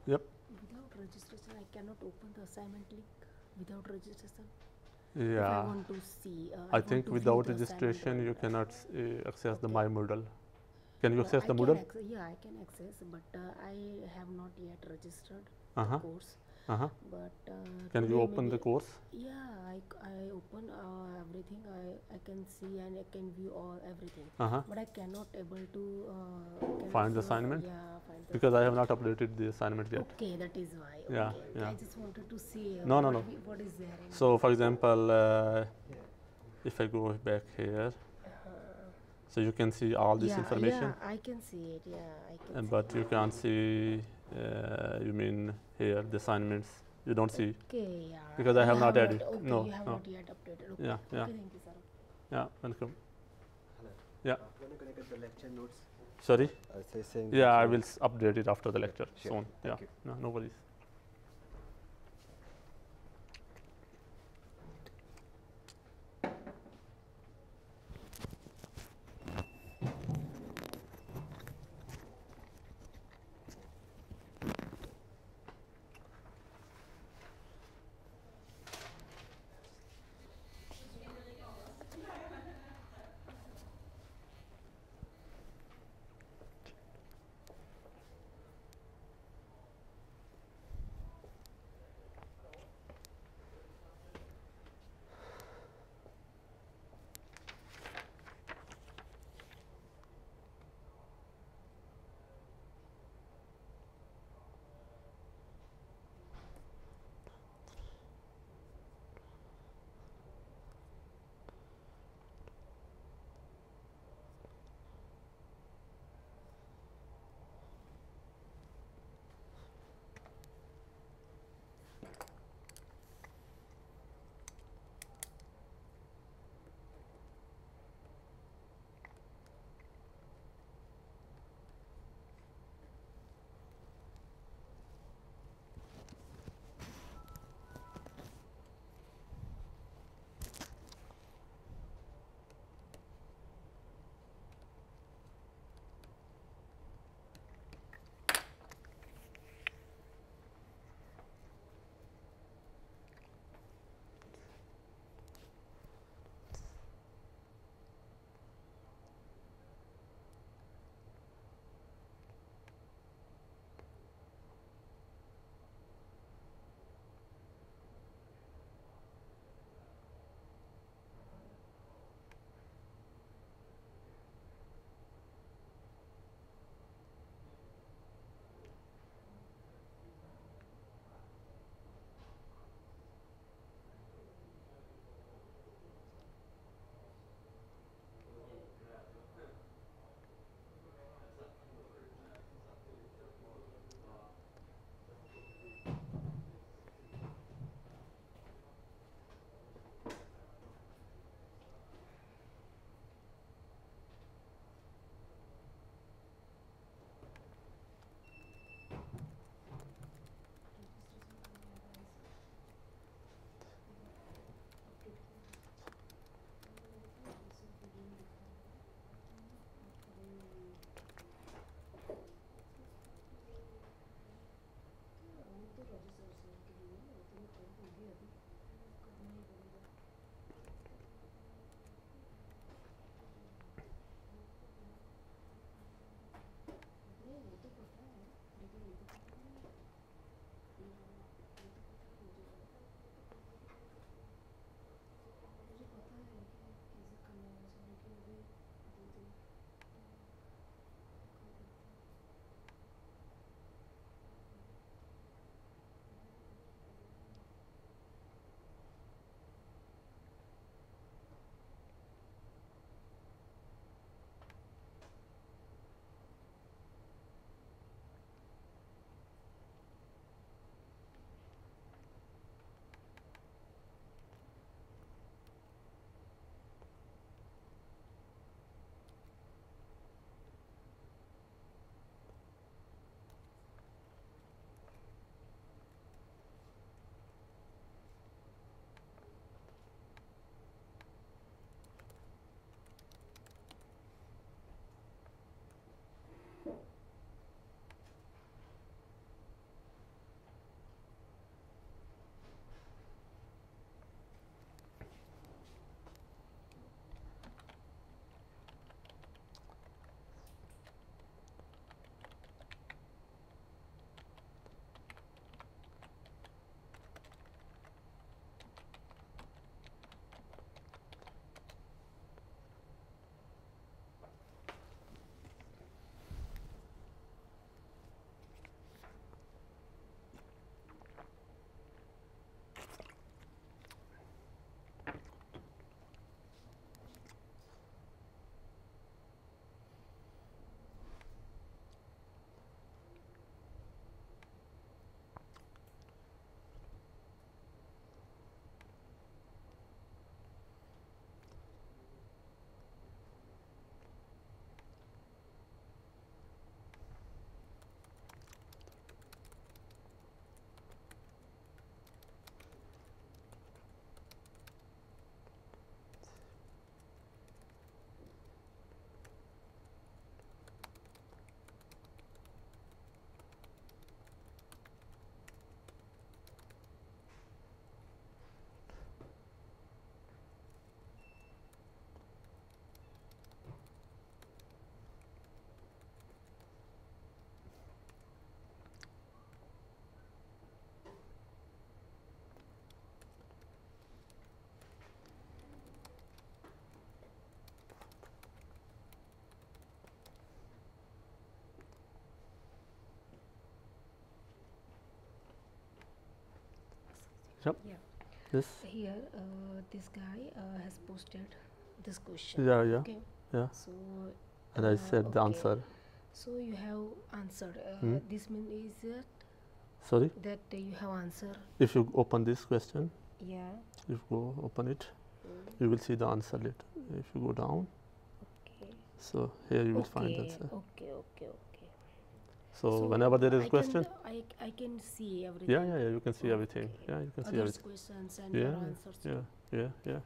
Yep. Without registration, I cannot open the assignment link without registration. Yeah. If I want to see. I think without registration, you cannot access the My Moodle. Can you access the Moodle? Yeah, I can access, but I have not yet registered the course. But can you open the course? Yeah, I open everything. I can see and I can view all everything. But I cannot able to find the assignment. Yeah, find the because I have not updated the assignment yet. Okay, that is why. Yeah, Okay. yeah. I just wanted to see. No. What is there? So, for example, if I go back here, so you can see all this information. Yeah, I can see it. Yeah, I can. But you can't see. You mean here the assignments? You don't see. Okay, yeah. Because I have not added. Okay, No, you have no. not yet updated. Okay. Yeah, yeah. Okay, thank you, sir. Yeah, welcome. Hello. Yeah. When are you going to get the lecture notes? Sorry. Saying Yeah, I will update it after the lecture Sure. soon. Thank Yeah. you. No worries. Yep. Yeah. Yes. Here, this guy has posted this question. Yeah. Yeah. Okay. Yeah. So. And I said the Okay. answer. So you have answered. This means is Sorry. that you have answered. If you open this question, Yeah. if you go open it, you will see the answer later. If you go down, Okay. so here you will find the answer. Okay. Okay. Okay. So whenever there is a I question, I can see everything. yeah, you can see everything. Okay. Yeah, you can see Others' everything. questions and Yeah, your answers. yeah.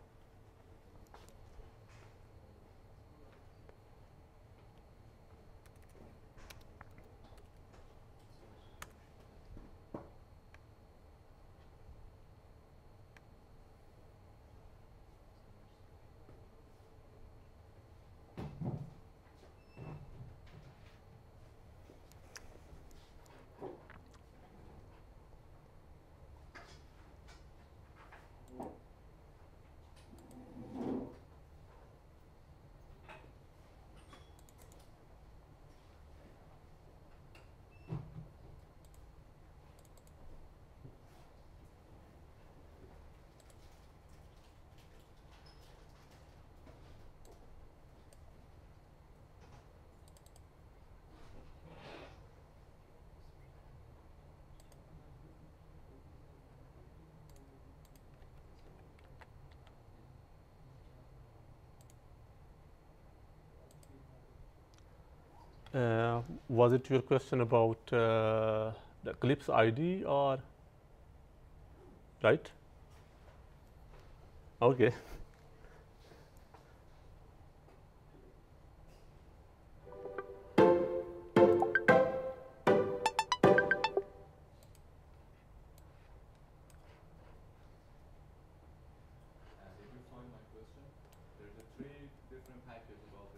Was it your question about the Eclipse ID or right? Okay.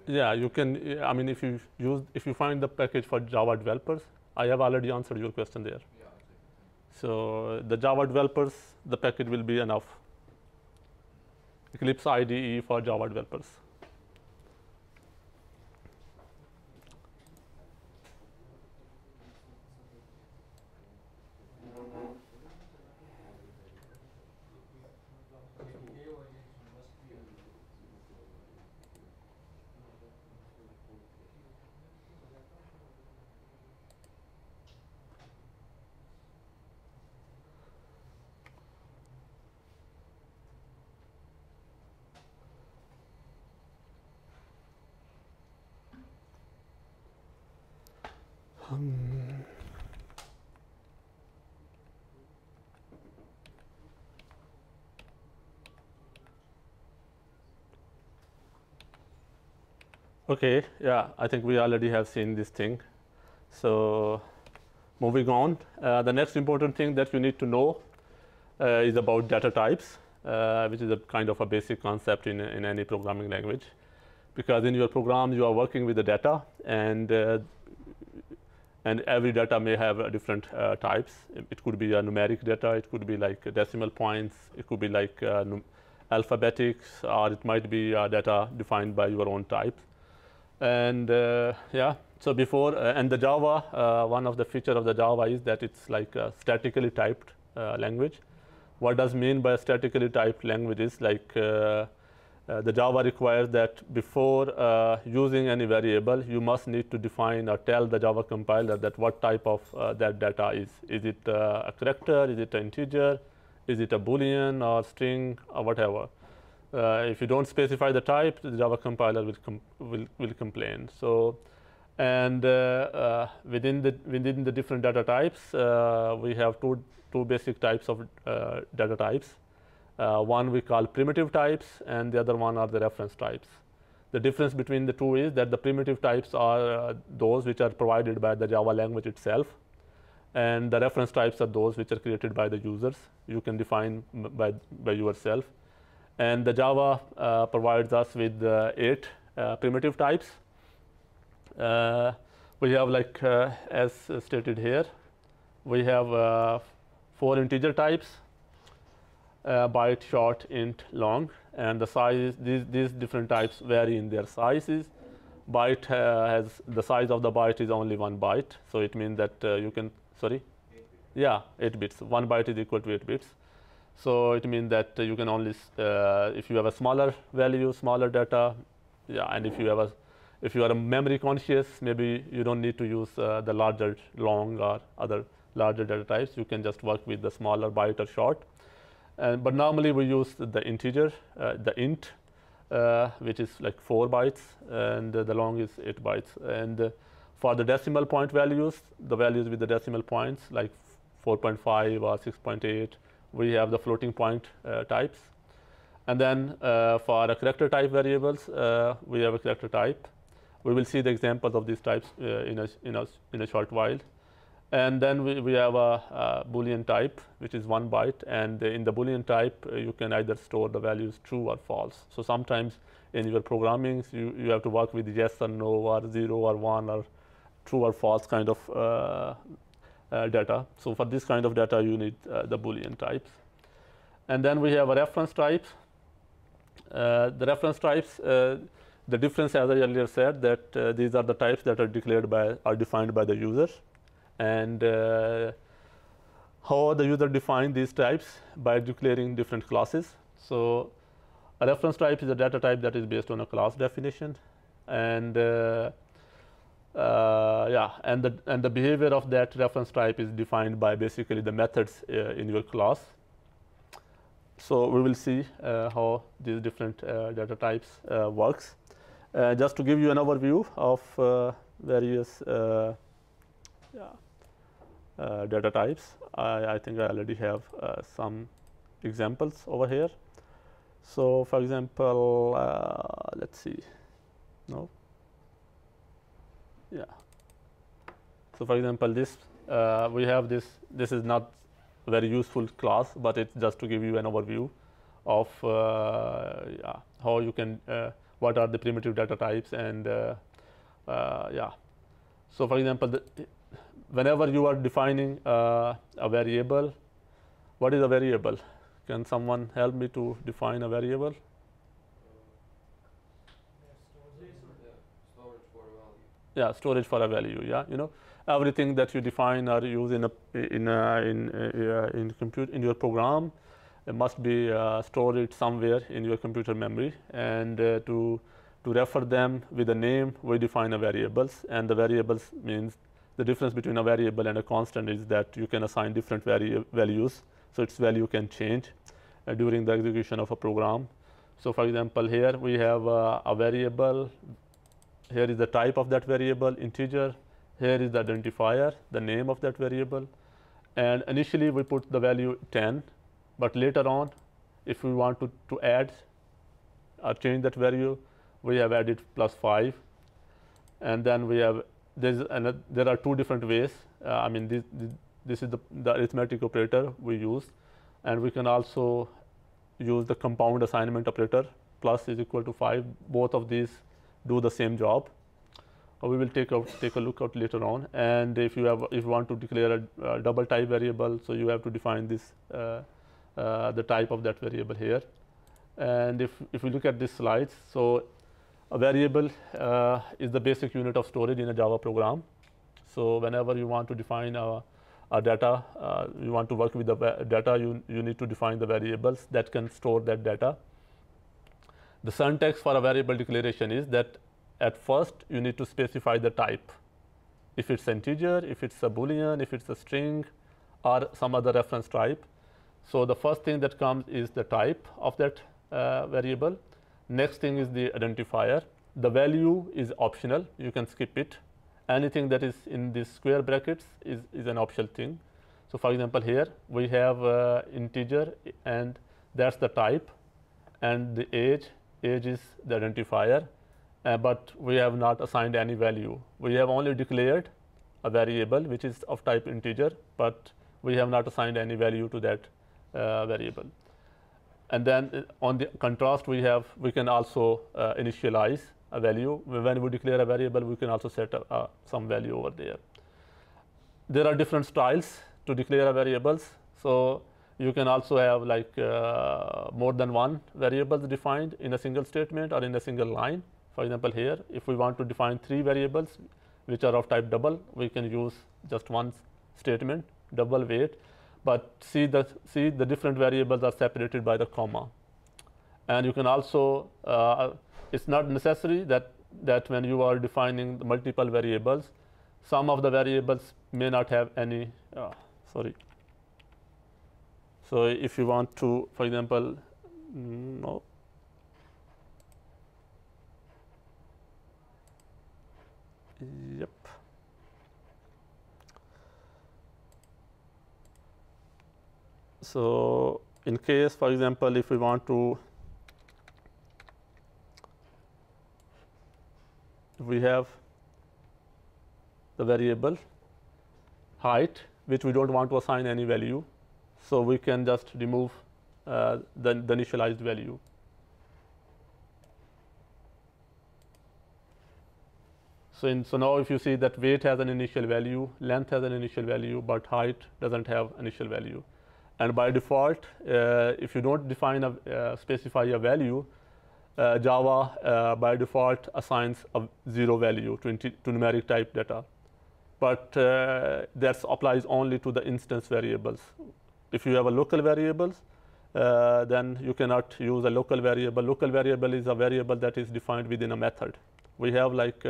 Yeah, you can. I mean, if you find the package for Java developers, I have already answered your question there. Yeah, exactly. So the Java developers, the package will be enough. Eclipse IDE for Java developers. Okay, yeah, I think we already have seen this thing. So moving on, the next important thing that you need to know is about data types, which is a kind of a basic concept in any programming language. Because in your program you are working with the data, and every data may have different types. It could be a numeric data, it could be like decimal points, it could be like alphabetics, or it might be data defined by your own type. And yeah, so before and the Java, one of the feature of the Java is that it's like a statically typed language. What does mean by a statically typed language is like the Java requires that before using any variable, you must need to define or tell the Java compiler that what type of that data is. Is it a character? Is it an integer? Is it a Boolean or string or whatever? If you don't specify the type, the Java compiler will complain. So, and within the different data types, we have two basic types of data types. One we call primitive types, and the other one are the reference types. The difference between the two is that the primitive types are those which are provided by the Java language itself, and the reference types are those which are created by the users. You can define by yourself. And the Java provides us with 8 primitive types. We have like as stated here, we have 4 integer types, byte, short, int, long, and the size. These different types vary in their sizes. Byte has the size of the byte is only 1 byte, so it means that you can 8 bits. 1 byte is equal to 8 bits. So it means that you can only, if you have a smaller value, smaller data, yeah, and if you are a memory conscious, maybe you don't need to use the larger long or other larger data types. You can just work with the smaller byte or short. But normally we use the integer, the int, which is like 4 bytes, and the long is 8 bytes. And for the decimal point values, the values with the decimal points like 4.5 or 6.8, we have the floating point types. And then for the character type variables, we have a character type. We will see the examples of these types in a short while. And then we have a Boolean type, which is 1 byte. And in the Boolean type, you can either store the values true or false. So sometimes in your programming, you have to work with yes or no or 0 or 1 or true or false kind of data. So for this kind of data, you need the Boolean types. And then we have a reference types. The reference types, the difference, as I earlier said, that these are the types that are defined by the user. And how the user define these types by declaring different classes. So a reference type is a data type that is based on a class definition, and and the behavior of that reference type is defined by basically the methods in your class. So we will see how these different data types works. Just to give you an overview of various data types, I think I already have some examples over here. So for example, let's see. No. Yeah. So for example, this we have this. This is not a very useful class, but it's just to give you an overview of how you can, what are the primitive data types, and So for example, whenever you are defining a variable, what is a variable? Can someone help me to define a variable? Storage for a value. Yeah, storage for a value. Yeah, you know, everything that you define or use in your program, it must be stored somewhere in your computer memory, and to refer them with a name, we define a variables, and the variables means the difference between a variable and a constant is that you can assign different values, so its value can change during the execution of a program. So for example, here we have a variable. Here is the type of that variable, integer. Here is the identifier, the name of that variable. And initially we put the value 10, but later on, if we want to add or change that value, we have added +5. And then we have, there are two different ways. I mean, this is the arithmetic operator we use. And we can also use the compound assignment operator, plus is equal to 5. Both of these do the same job. We will take a look at later on. And if you want to declare a double type variable, so you have to define this the type of that variable here. And if we look at this slides, so a variable is the basic unit of storage in a Java program. So whenever you want to define a data, you want to work with the data, you need to define the variables that can store that data. The syntax for a variable declaration is that at first you need to specify the type. If it's integer, if it's a Boolean, if it's a string, or some other reference type. So the first thing that comes is the type of that variable. Next thing is the identifier. The value is optional, you can skip it. Anything that is in these square brackets is an optional thing. So for example, here we have integer, and that's the type, and the age is the identifier, but we have not assigned any value. We have only declared a variable which is of type integer, but we have not assigned any value to that variable. And then on the contrast, we can also initialize a value. When we declare a variable, we can also set some value over there. There are different styles to declare variables. So you can also have like more than one variables defined in a single statement or in a single line. For example, here, if we want to define 3 variables which are of type double, we can use just one statement, double weight. but see the different variables are separated by the comma. And you can also, it's not necessary that when you are defining the multiple variables, some of the variables may not have any, sorry. So if you want to, for example, no. Yep. So in case, for example, if we want to, we have the variable height, which we don't want to assign any value, so we can just remove the initialized value. So now if you see that weight has an initial value, length has an initial value, but height doesn't have initial value. And by default, if you don't define specify a value, Java by default assigns a 0 value to numeric type data. But that applies only to the instance variables. If you have a local variables, then you cannot use a local variable. Local variable is a variable that is defined within a method. We have like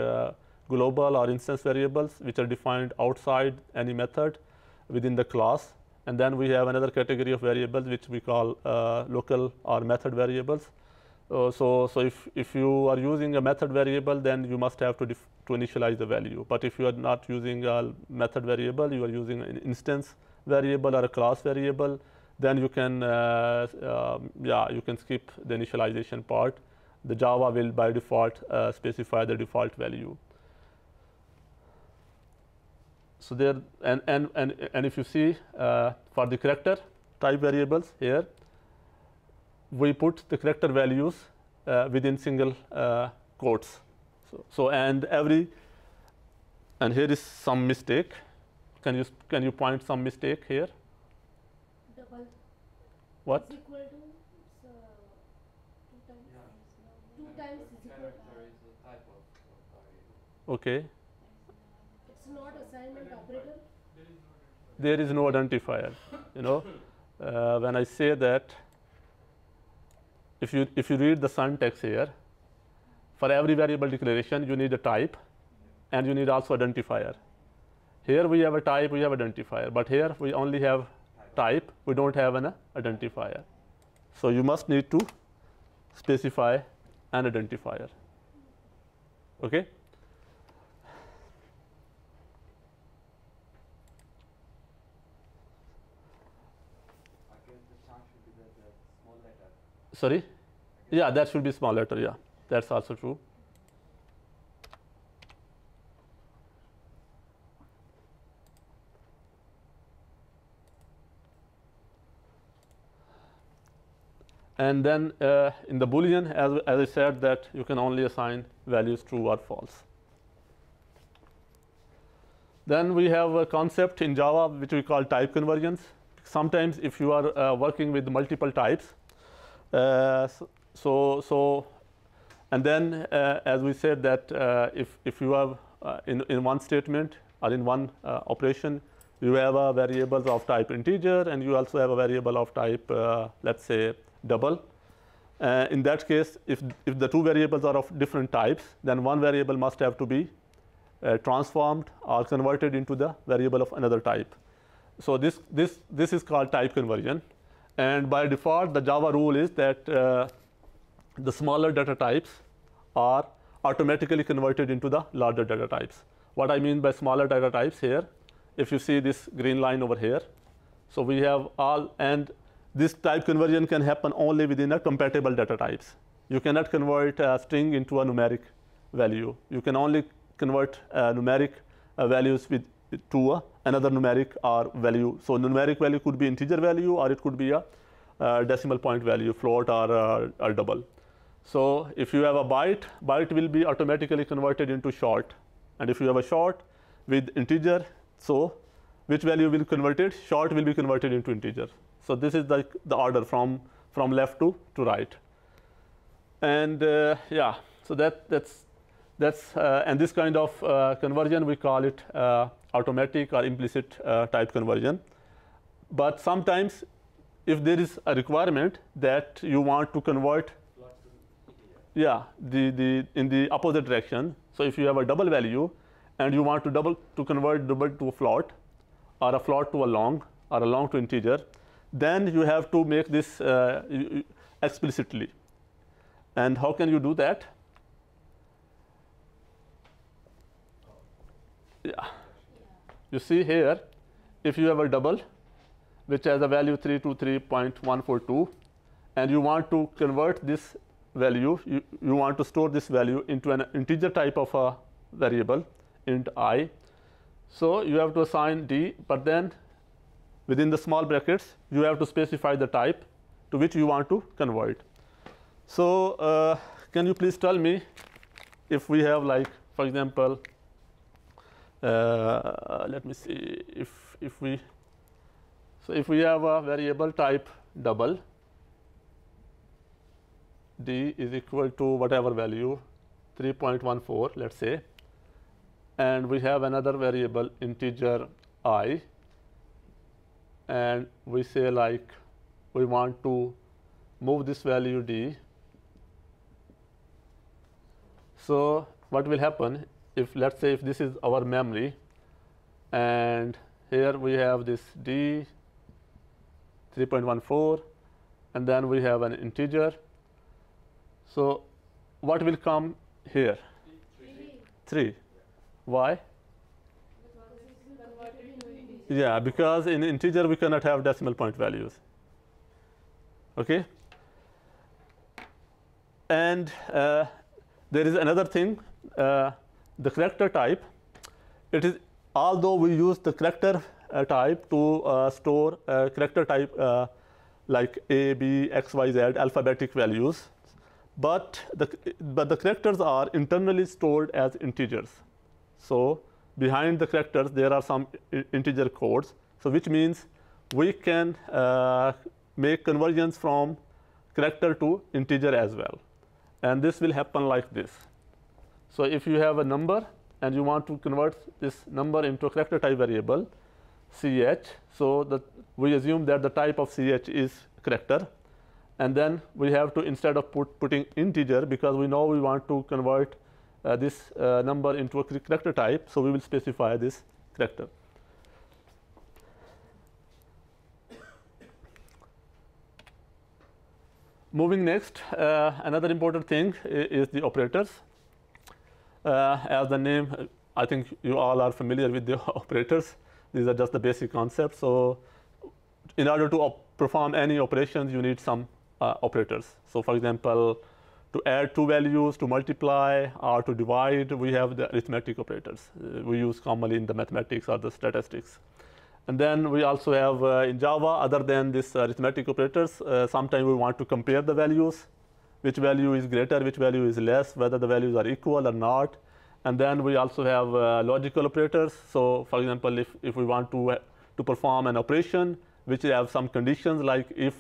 global or instance variables which are defined outside any method within the class. And then we have another category of variables which we call local or method variables. So if you are using a method variable, then you must have to initialize the value. But if you are not using a method variable, you are using an instance variable or a class variable, then you can you can skip the initialization part. The Java will by default specify the default value. So there and if you see for the character type variables here, we put the character values within single quotes. And here is some mistake. Can you point some mistake here? Double. What? Is equal to 2 times. Yeah. 2 times is equal to. Character is a type of variable. Okay. It's not assignment operator. There is no identifier. You know, when I say that, if you read the syntax here, for every variable declaration you need a type, and you need also identifier. Here we have a type, we have identifier, but here we only have type, we don't have an identifier. So you must need to specify an identifier. Okay? Sorry? Yeah, that should be small letter, yeah. That's also true. And then in the Boolean, as I said, that you can only assign values true or false. Then we have a concept in Java which we call type conversions. Sometimes if you are working with multiple types, and then as we said that if you have in one statement or in one operation, you have a variable of type integer, and you also have a variable of type let's say double. In that case, if the two variables are of different types, then one variable must have to be transformed or converted into the variable of another type. So this is called type conversion. And by default, the Java rule is that the smaller data types are automatically converted into the larger data types. What I mean by smaller data types here, if you see this green line over here, so we have all, and this type conversion can happen only within a compatible data types. You cannot convert a string into a numeric value. You can only convert numeric values to another numeric or value. So numeric value could be integer value, or it could be a decimal point value, float or double. So if you have a byte will be automatically converted into short. And if you have a short with integer, so which value will be converted? Short will be converted into integer. So this is the order from left to right. And yeah, so that's and this kind of conversion we call it automatic or implicit type conversion. But sometimes if there is a requirement that you want to convert, yeah, in the opposite direction. So if you have a double value and you want to convert double to a float, or a float to a long, or a long to integer, then you have to make this explicitly. And how can you do that? Yeah. You see here, if you have a double which has a value 323.142, and you want to convert this value, you want to store this value into an integer type of a variable, int I. So you have to assign d, but then within the small brackets, you have to specify the type to which you want to convert. So can you please tell me if we have, like, for example, let me see, if we have a variable type double, d is equal to whatever value, 3.14, let's say, and we have another variable integer I, and we say, like, we want to move this value d. So what will happen if, let's say, if this is our memory, and here we have this d 3.14, and then we have an integer. So what will come here? 3. Why? Yeah, because in integer we cannot have decimal point values. Okay. And there is another thing, the character type. It is, although we use the character type to store character type like A, B, X, Y, Z, alphabetic values, but the characters are internally stored as integers. So behind the characters there are some integer codes, so which means we can make conversions from character to integer as well, and this will happen like this. So if you have a number and you want to convert this number into a character type variable ch, so that we assume that the type of ch is character, and then we have to, instead of putting integer, because we know we want to convert this number into a character type, so we will specify this character. Moving next, another important thing is the operators. As the name, I think you all are familiar with the operators. These are just the basic concepts. So in order to perform any operations, you need some operators. So for example, to add two values, to multiply, or to divide, we have the arithmetic operators. We use commonly in the mathematics or the statistics. And then we also have in Java, other than this arithmetic operators, sometimes we want to compare the values, which value is greater, which value is less, whether the values are equal or not. And then we also have logical operators. So for example, if we want to perform an operation which have some conditions, like if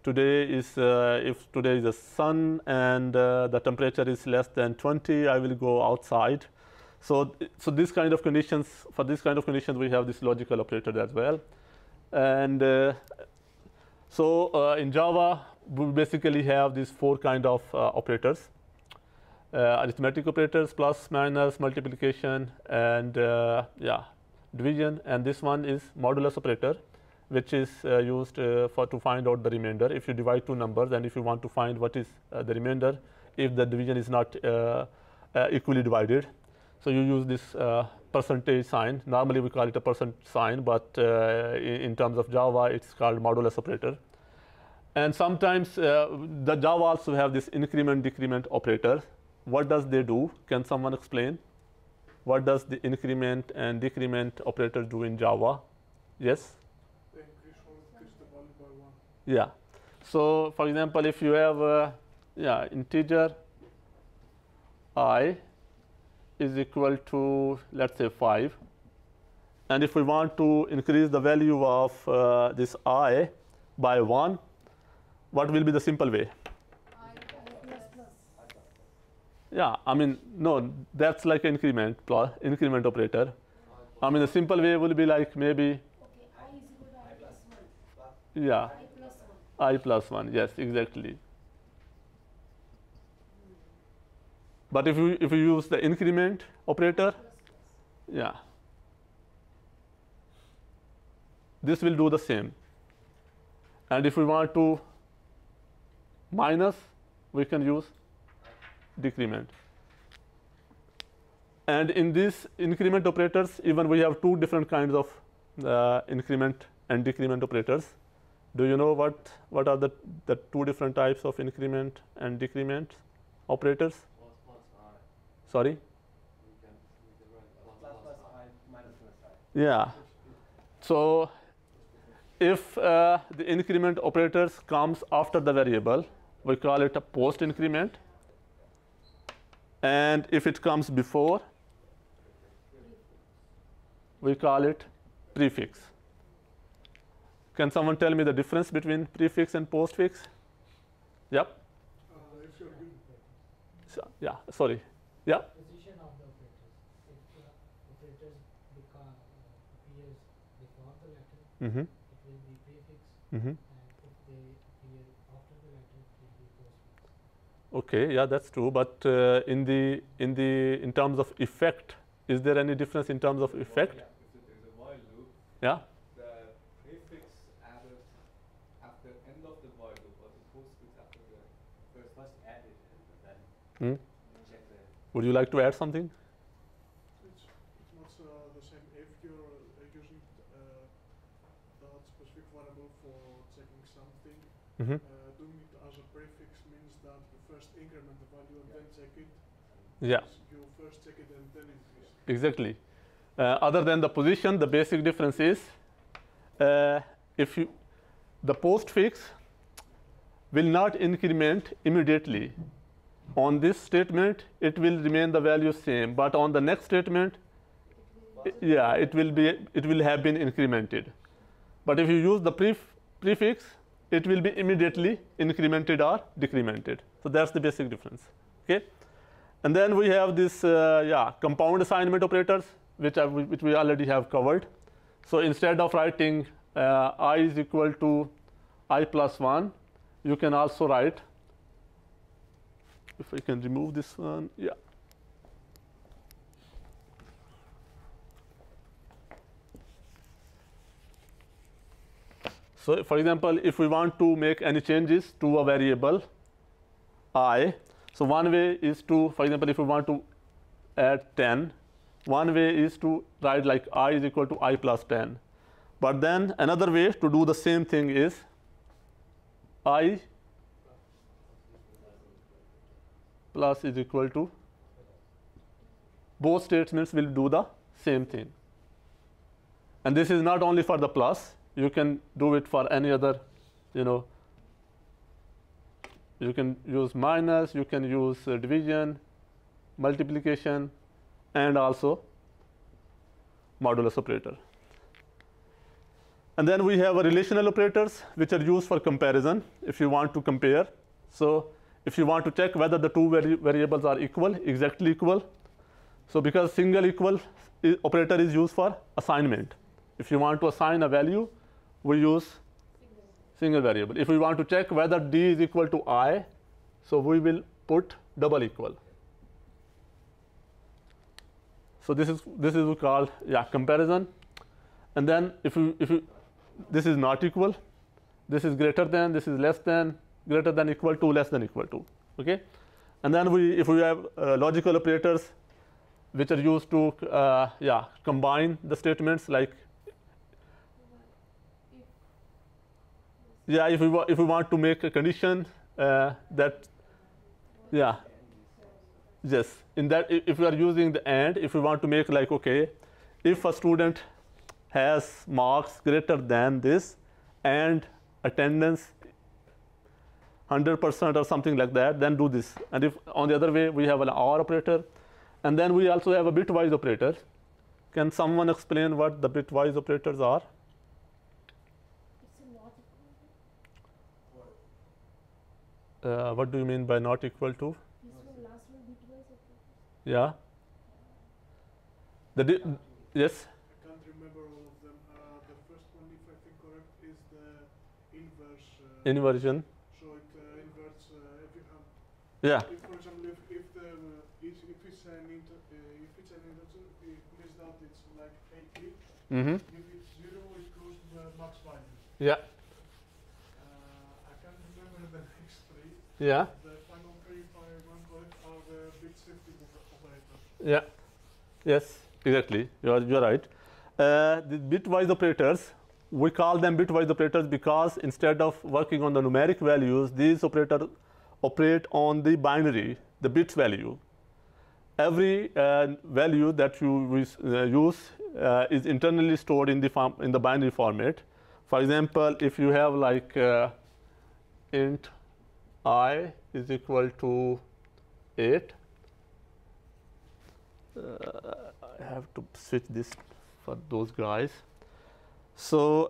today is the sun and the temperature is less than 20, I will go outside. So this kind of conditions, for this kind of conditions, we have this logical operator as well. And in Java, we basically have these four kind of operators: arithmetic operators, plus, minus, multiplication, and division. And this one is modulus operator, which is used to find out the remainder. If you divide two numbers, and if you want to find what is the remainder, if the division is not equally divided, so you use this percentage sign. Normally we call it a percent sign, but in terms of Java, it's called modulus operator. And sometimes the Java also have this increment decrement operator. What does they do? Can someone explain? What does the increment and decrement operator do in Java? Yes? They increase the value by 1. Yeah. So for example, if you have integer I is equal to, let's say, 5, and if we want to increase the value of this I by 1, what will be the simple way? Yeah, I mean, no, that's like an increment operator. I mean, the simple way will be like maybe, Yeah, I plus 1. I plus 1, yes, exactly. But if you use the increment operator, yeah, this will do the same. And if we want to minus, we can use decrement. And in these increment operators, even we have two different kinds of increment and decrement operators. Do you know what are the two different types of increment and decrement operators? Plus I. Sorry? We can write plus I. Minus I. Yeah. So if the increment operators comes after the variable, we call it a post increment. And if it comes before, we call it prefix. Can someone tell me the difference between prefix and postfix? Yep. If you're good. So, yeah, sorry. Yeah. Position of the operators. If the operators appears before the letter, Mm-hmm. it will be prefix, Mm-hmm. and if they appear after the letter, it will be postfix. Okay, yeah, that's true. But in terms of effect, is there any difference in terms of effect? Yeah, if it is a while loop, Yeah. the prefix added at the end of the while loop, or the postfix after the first added, and then Hmm? check the. Would you like to add something? It's not the same if you're using that specific variable for checking something. Mm-hmm. Doing it as a prefix means that you first increment the value and then check it. Yeah. You first check it and then increase. Exactly. Other than the position, the basic difference is the postfix will not increment immediately. On this statement, it will remain the value same, but on the next statement, it will have been incremented. But if you use the prefix, it will be immediately incremented or decremented. So that's the basic difference. Okay. And then we have this compound assignment operators, which we already have covered. So instead of writing I is equal to I plus 1, you can also write, if I can remove this one, yeah. So for example, if we want to make any changes to a variable I, so one way is to, for example, if we want to add 10, one way is to write like I is equal to I plus 10. But then another way to do the same thing is I plus is equal to, both statements will do the same thing. And this is not only for the plus, you can do it for any other, you can use minus, you can use division, multiplication, and also modulus operator. And then we have a relational operators which are used for comparison if you want to compare. So if you want to check whether the two variables are equal, exactly equal. So because single equal operator is used for assignment. If you want to assign a value, we use single variable. If we want to check whether D is equal to I, so we will put double equal. So this is we call comparison. And then if this is not equal, this is greater than, this is less than, greater than, equal to, less than, equal to. Okay. And then if we have logical operators which are used to combine the statements, like if we want to make a condition yes, in that if we are using the AND, if we want to make like, okay, if a student has marks greater than this and attendance 100% or something like that, then do this. And if on the other way we have an OR operator, and then we also have a bitwise operator. Can someone explain what the bitwise operators are? It's a not equal. What do you mean by not equal to? This one, last one, bitwise operator. Yeah. Yes. I can't remember all of them. The first one, if I think correct, is the Inversion. So it inverts if you have. Yeah. If, for example, if it's an integer, it missed out. It's like 8 bit. Mm-hmm. If it's 0, it goes to the max value. Yeah. I can't remember the next 3. Yeah. The final 3, if I remember it, are the bit shifting operators. Yeah. Yes. Exactly. You're right. The bitwise operators, we call them bitwise operators because instead of working on the numeric values, these operators operate on the binary, the bits value. Every value that you use is internally stored in the binary format. For example, if you have like int I is equal to 8. I have to switch this for those guys. So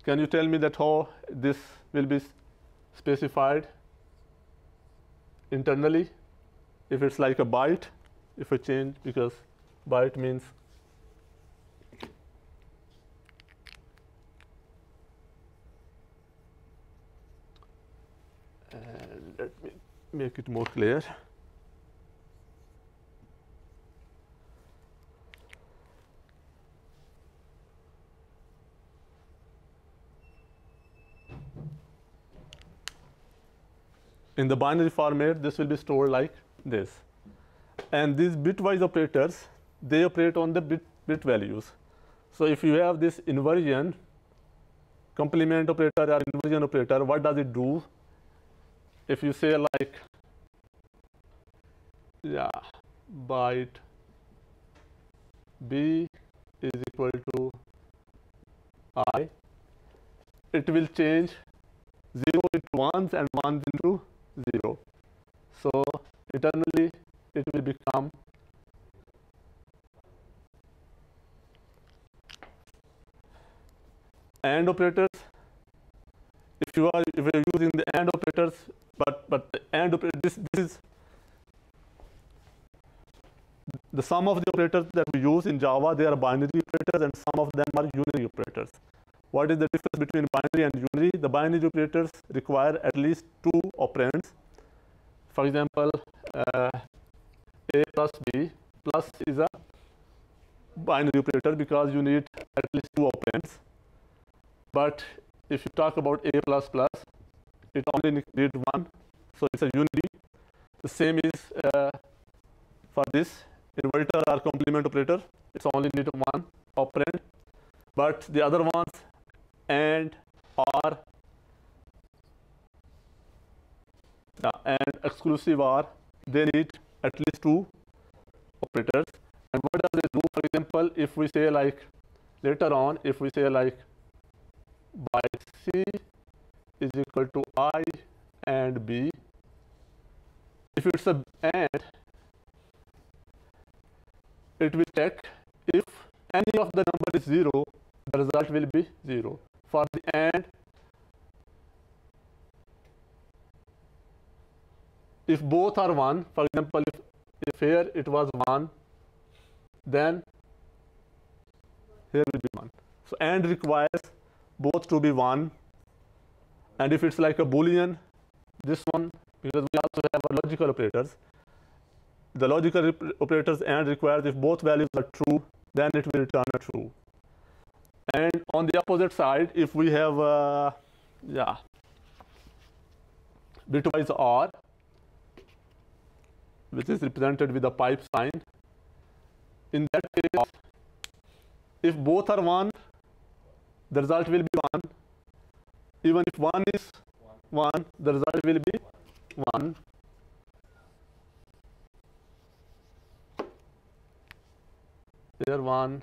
can you tell me that how this will be specified internally? If it's like a byte, if I change, because byte means let me make it more clear. In the binary format, this will be stored like this. And these bitwise operators, they operate on the bit values. So if you have this inversion, complement operator or inversion operator, what does it do? If you say like, yeah, byte B is equal to I, it will change 0 into 1s and 1s into 0. So internally it will become AND operators. If you are using the AND operators, but the AND operator, this is the sum of the operators that we use in Java. They are binary operators, and some of them are unary operators. What is the difference between binary and unary? The binary operators require at least 2 operands. For example, A plus B plus is a binary operator because you need at least 2 operands. But if you talk about A plus plus, it only needs 1, so it's a unary. The same is for this inverter or complement operator. It's only need 1 operand. But the other ones, AND, OR, and exclusive OR, they need at least 2 operators. And what does it do? For example, if we say like later on, if we say like byte C is equal to I and B, if it's a AND, it will check if any of the number is 0, the result will be 0. For the AND, if both are 1, for example, if here it was 1, then here will be 1. So AND requires both to be 1. And if it's like a Boolean, this one, because we also have logical operators, the logical operators AND requires if both values are true, then it will return a true. And on the opposite side, if we have bitwise OR, which is represented with a pipe sign, in that case, if both are 1, the result will be 1. Even if 1 is 1, the result will be 1. Here 1.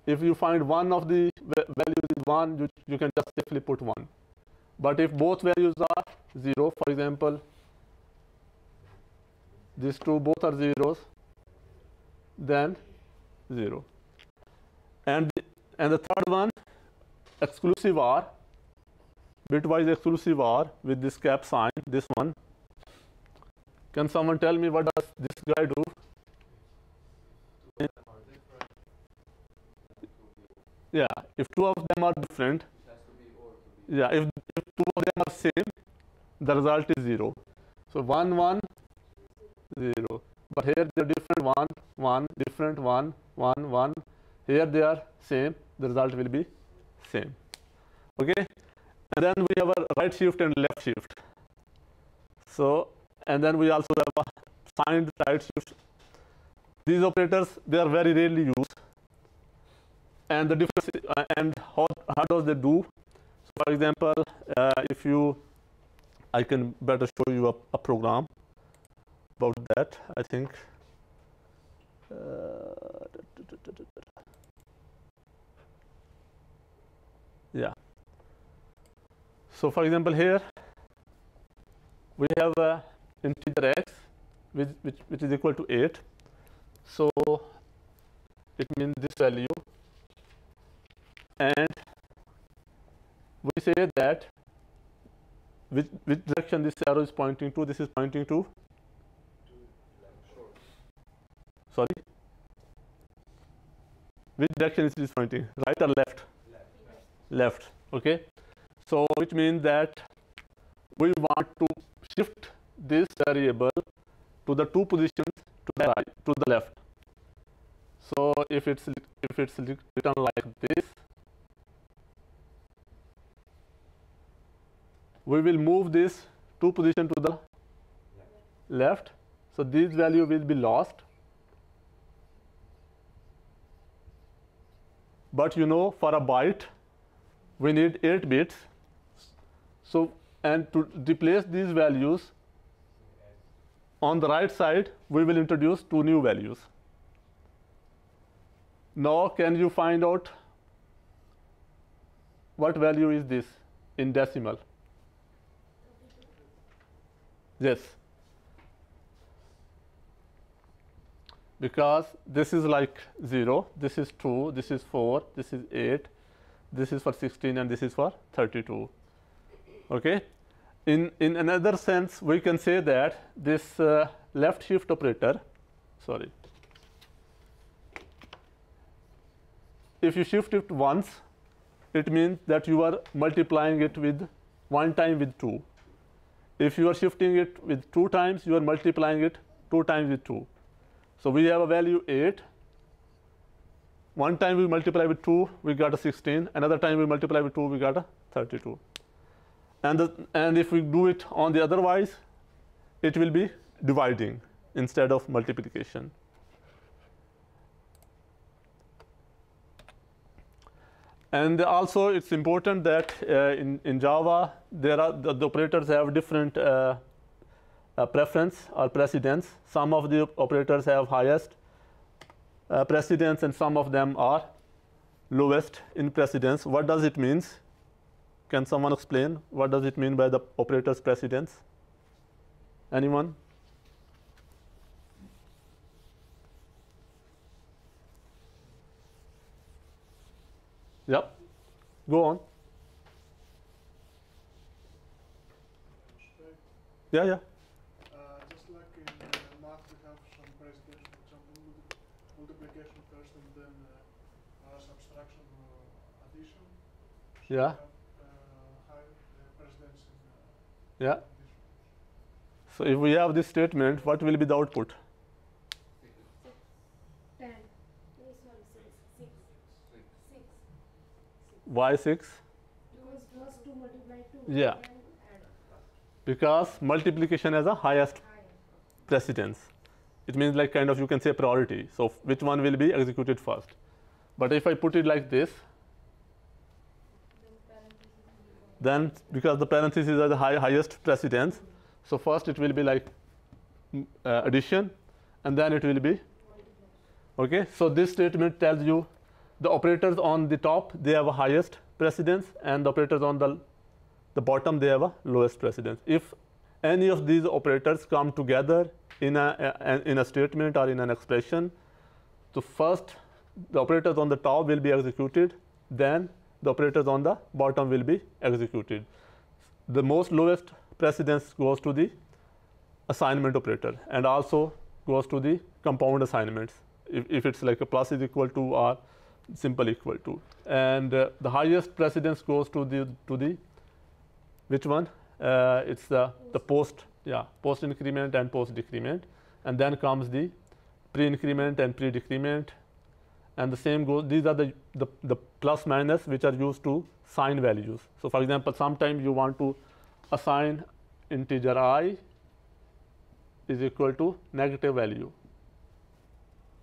If you find one of the values is 1, you can just safely put 1. But if both values are 0, for example, these two both are zeros, then 0. And the third one, exclusive OR, bitwise exclusive OR with this cap sign, this one. Can someone tell me what does this guy do? Yeah, if two of them are different, It has to be or to be. yeah, if two of them are same, the result is 0. So 1, 1, 0. But here they are different, 1, 1, different, 1, 1, 1. Here they are same, the result will be same. Okay? And then we have a right shift and left shift. So, and then we also have a signed right shift. These operators, they are very rarely used. And the difference, and how does they do? So for example, if you, I can better show you a program about that, I think. Yeah. So for example, here we have integer x, which is equal to 8. So it means this value, and we say that which direction this arrow is pointing to. This is pointing to, sorry, which direction it is pointing, right or left? Left. Okay, so which means that we want to shift this variable to the two positions to the right, to the left. So if it's written like this, we will move this two position to the left. So this value will be lost. But you know, for a byte, we need 8 bits. So, and to replace these values, on the right side, we will introduce 2 new values. Now, can you find out what value is this in decimal? Yes. Because this is like 0, this is 2, this is 4, this is 8, this is for 16, and this is for 32. Okay? In another sense, we can say that this left shift operator, sorry, if you shift it once, it means that you are multiplying it with 1 time with 2. If you are shifting it with 2 times, you are multiplying it 2 times with 2. So we have a value 8. 1 time we multiply with 2, we got a 16. Another time we multiply with 2, we got a 32. And if we do it on the otherwise, it will be dividing instead of multiplication. And also, it's important that in Java, there are the operators have different preference or precedence. Some of the operators have highest precedence, and some of them are lowest in precedence. What does it mean? Can someone explain what does it mean by the operator's precedence? Anyone? Yep. Go on. Yeah, yeah. Just like in math, we have some precedence, for example, multiplication first and then subtraction or addition. So Yeah. we have high precedence in Yeah. addition. So if we have this statement, what will be the output? 10. No, sorry, 6. 6. Why 6? Because first 2 multiply 2. Yeah. Then add. Because multiplication has a highest precedence. It means like kind of you can say priority. So which one will be executed first? But if I put it like this, then because the parentheses are the highest precedence, so first it will be like addition, and then it will be, okay? So this statement tells you the operators on the top, they have a highest precedence, and the operators on the bottom, they have a lowest precedence. If any of these operators come together in a statement or in an expression, so first the operators on the top will be executed, then the operators on the bottom will be executed. The most lowest precedence goes to the assignment operator, and also goes to the compound assignments. If it's like a plus is equal to or simple equal to. And the highest precedence goes to the which one? It's the post increment and post decrement, and then comes the pre-increment and pre-decrement, and the same goes. These are the plus minus which are used to sign values. So for example, sometimes you want to assign integer I is equal to negative value.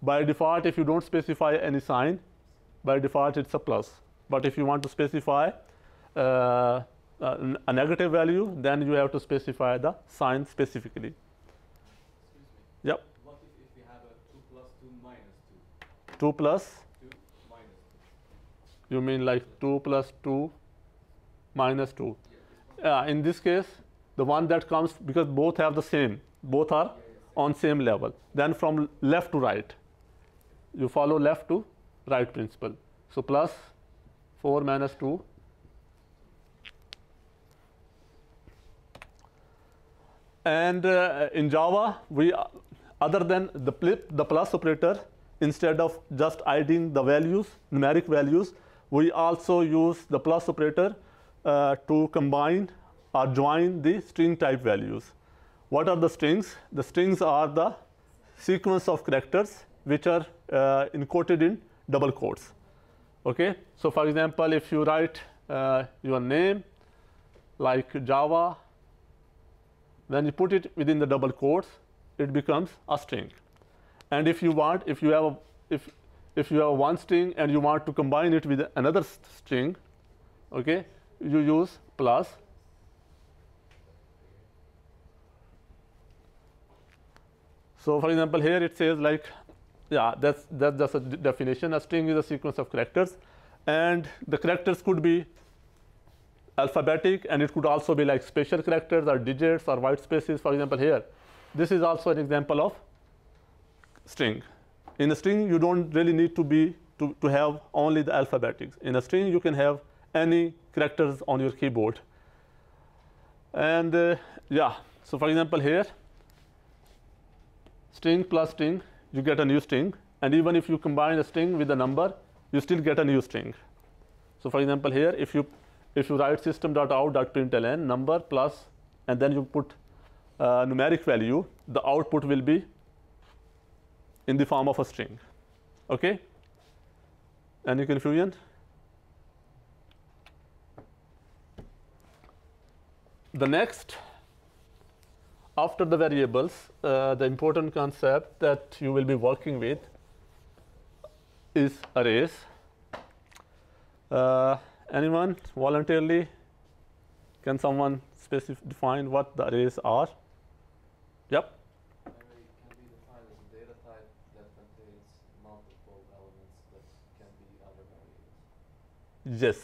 By default, if you don't specify any sign, by default it's a plus. But if you want to specify a negative value, then you have to specify the sign specifically. Excuse me. Yep. What if we have a 2 plus 2 minus 2? 2 plus? 2 minus 2. You mean like 2 plus 2 minus 2? Yeah. In this case, the one that comes, because both have the same, both are on same level. Then from left to right, you follow left to right principle. So plus 4 minus 2. And in Java, we other than the plus operator, instead of just adding the values, numeric values, we also use the plus operator to combine or join the string type values. What are the strings? The strings are the sequence of characters which are encoded in double quotes. Okay. So for example, if you write your name like Java, when you put it within the double quotes, it becomes a string. And if you have one string and you want to combine it with another string, okay, you use plus. So for example, here it says like, yeah, that's just a definition. A string is a sequence of characters, and the characters could be alphabetic, and it could also be like special characters or digits or white spaces. For example, here, this is also an example of string. In a string, you don't really need to have only the alphabetics. In a string, you can have any characters on your keyboard. And yeah, so for example, here, string plus string, you get a new string. And even if you combine a string with a number, you still get a new string. So for example, here, if you write system.out.println number plus, and then you put numeric value, the output will be in the form of a string. Okay? Any confusion? The next, after the variables, the important concept that you will be working with is arrays. Anyone voluntarily? Can someone define what the arrays are? Yep. Array can be defined as a data type that contains multiple elements that can be other variables. Yes.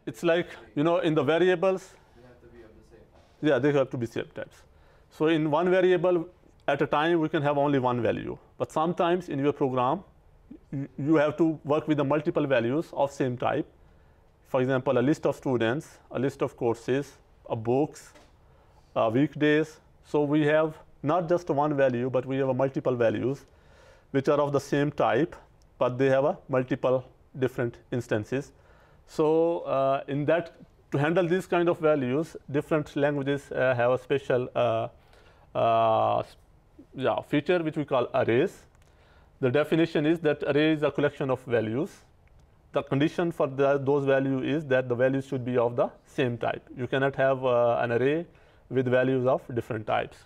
It's like, you know, in the variables, They have to be of the same type. yeah, they have to be same types. So in one variable at a time, we can have only one value. But sometimes in your program, you have to work with the multiple values of same type. For example, a list of students, a list of courses, books, weekdays. So we have not just one value, but we have multiple values which are of the same type, but they have a multiple different instances. So in that, to handle these kind of values, different languages have a special feature which we call arrays. The definition is that array is a collection of values. The condition for those values is that the values should be of the same type. You cannot have an array with values of different types.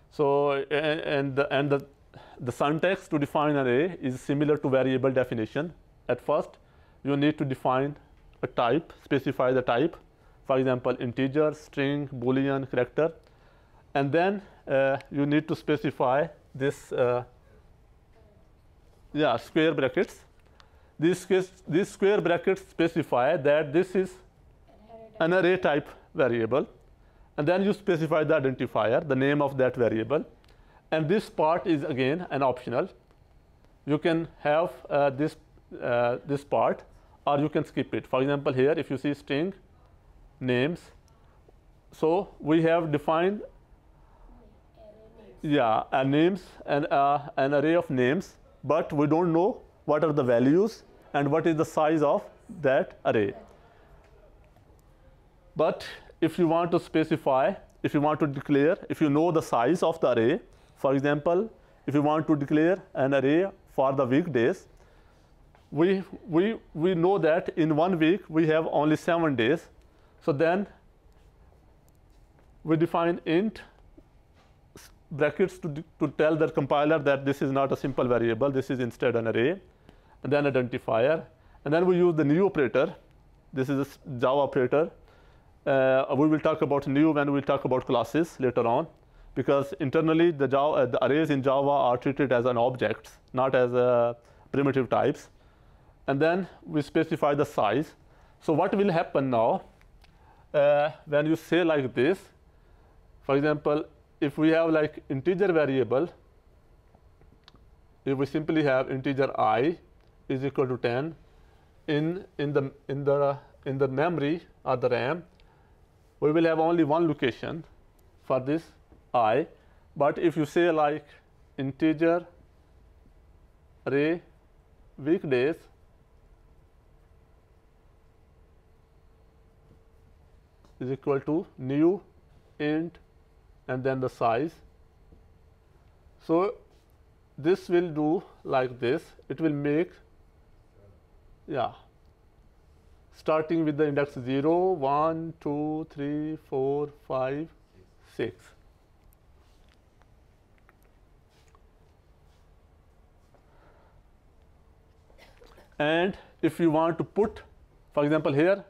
So and the syntax to define an array is similar to variable definition. At first, you need to define a type, specify the type. For example, integer, string, boolean, character, and then you need to specify this. Square brackets. These square brackets specify that this is an array type variable, and then you specify the identifier, the name of that variable, and this part is again an optional. You can have this part, or you can skip it. For example, here if you see string names, so we have defined names and an array of names, but we don't know what are the values and what is the size of that array. But if you want to specify, if you want to declare, if you know the size of the array, for example, if you want to declare an array for the weekdays, we know that in 1 week we have only 7 days. So then we define int brackets to tell the compiler that this is not a simple variable, this is instead an array, and then identifier. And then we use the new operator. This is a Java operator. We will talk about new when we talk about classes later on, because internally the arrays in Java are treated as an objects, not as primitive types. And then we specify the size. So what will happen now when you say like this, for example, if we have like integer variable, if we simply have integer I is equal to 10 in the memory or the RAM, we will have only one location for this I. But if you say like integer array weekdays, is equal to new int and then the size. So this will do like this. It will make, yeah, starting with the index 0, 1, 2, 3, 4, 5, 6. And if you want to put, for example, here,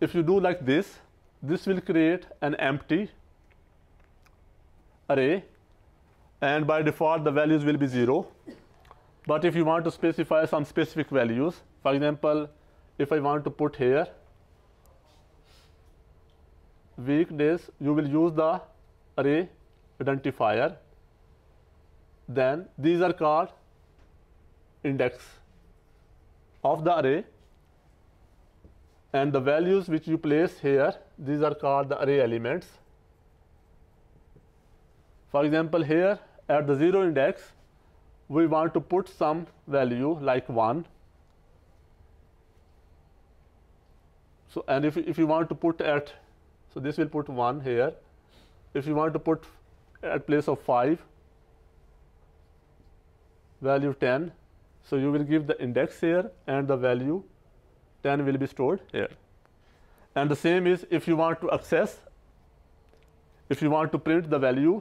if you do like this, this will create an empty array, and by default the values will be 0. But if you want to specify some specific values, for example, if I want to put here weekdays, you will use the array identifier. Then these are called index of the array, and the values which you place here, these are called the array elements. For example, here at the 0 index, we want to put some value like 1. So, and if you want to put at, so this will put 1 here. If you want to put at place of 5, value 10, so you will give the index here and the value 10 will be stored here. And the same is if you want to access, if you want to print the value,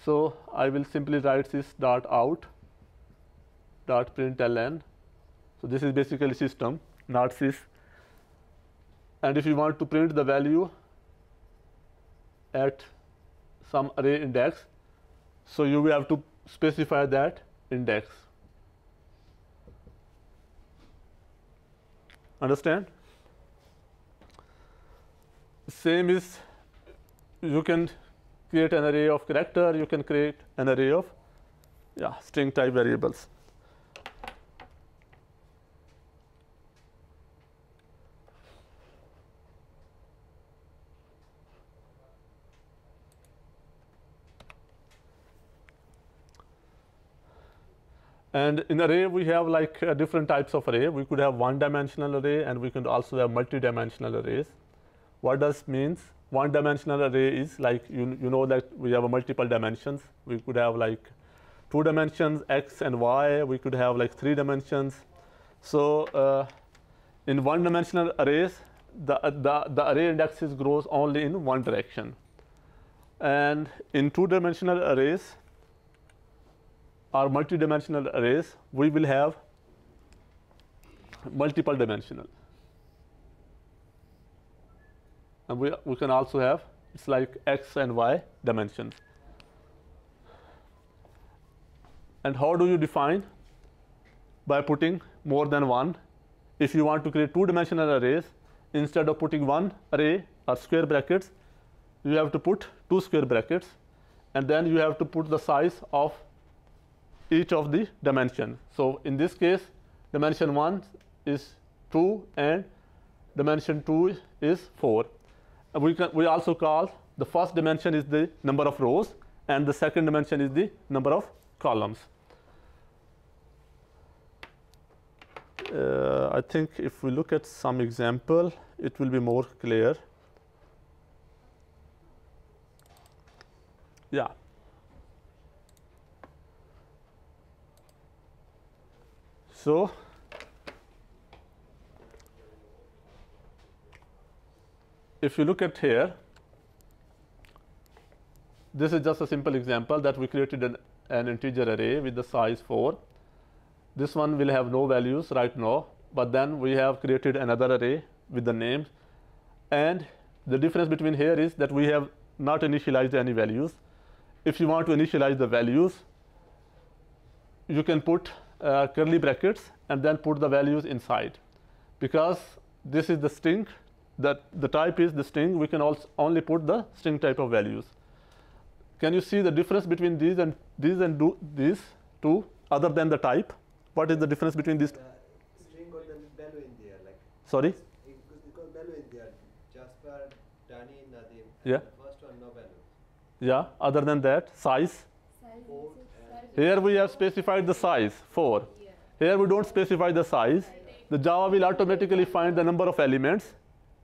so I will simply write this dot out dot println. So this is basically system, not sys. And if you want to print the value at some array index, so you will have to specify that index. Understand? Same is, you can create an array of character, you can create an array of string type variables. And in array, we have like different types of array. We could have one-dimensional array, and we could also have multi-dimensional arrays. What does means? One-dimensional array is like, you know that we have a multiple dimensions. We could have like 2 dimensions, x and y. We could have like 3 dimensions. So in one-dimensional arrays, the array indexes grows only in one direction. And in 2-dimensional arrays, or multi-dimensional arrays, we will have multiple dimensional. And we can also have, it's like x and y dimensions. And how do you define? By putting more than one. If you want to create 2-dimensional arrays, instead of putting one array or square brackets, you have to put 2 square brackets, and then you have to put the size of each of the dimension. So in this case, dimension 1 is 2 and dimension 2 is 4. And we also call the first dimension is the number of rows and the second dimension is the number of columns. I think if we look at some example, it will be more clear. Yeah. So if you look at here, this is just a simple example that we created an integer array with the size 4. This one will have no values right now, but then we have created another array with the names. And the difference between here is that we have not initialized any values. If you want to initialize the values, you can put curly brackets and then put the values inside. Because this is the string, that the type is the string, we can also only put the string type of values. Can you see the difference between these and these two, other than the type? What is the difference between these? String got the value in there, like. Sorry? It got value in there. Jasper, Danny, Nadim. Yeah. The first one, no value. Yeah, other than that, size. Four Here we have specified the size, 4. Here we don't specify the size. The Java will automatically find the number of elements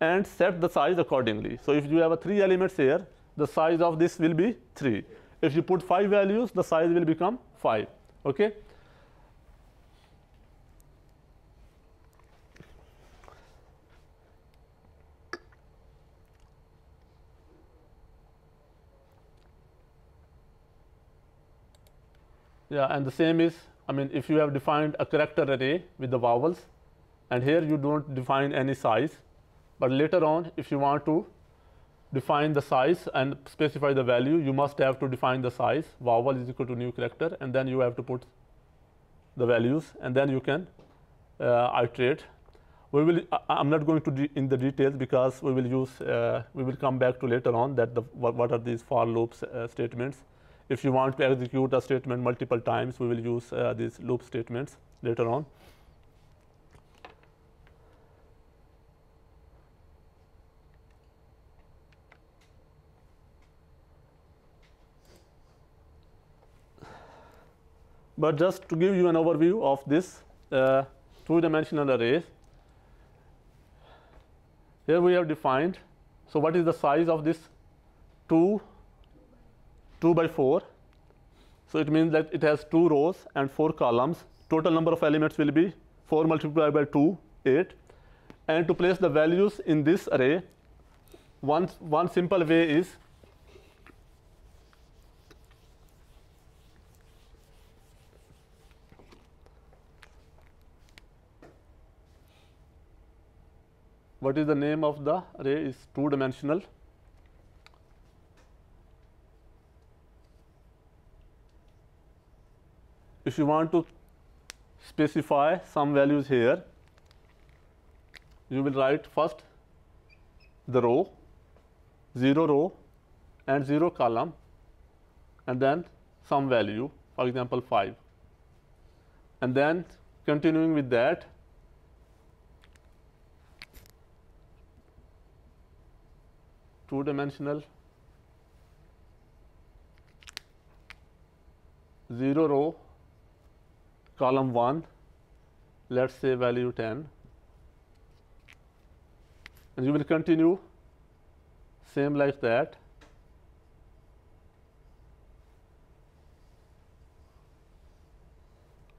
and set the size accordingly. So if you have 3 elements here, the size of this will be 3. If you put 5 values, the size will become 5. Okay? Yeah, and the same is, I mean, if you have defined a character array with the vowels, and here you don't define any size, but later on, if you want to define the size and specify the value, you must have to define the size. Vowel is equal to new character, and then you have to put the values, and then you can iterate. We will. I'm not going to in the details because we will use. We will come back to later on that what are these for loops statements. If you want to execute a statement multiple times, we will use these loop statements later on. But just to give you an overview of this two-dimensional arrays, here we have defined, so what is the size of this 2 by 4? So it means that it has 2 rows and 4 columns. Total number of elements will be 4 multiplied by 2, 8. And to place the values in this array, one simple way is what is the name of the array is two-dimensional. If you want to specify some values here, you will write first the row, 0 row and 0 column, and then some value, for example 5. And then continuing with that, two-dimensional 0 row, column 1, let's say value 10, and you will continue same like that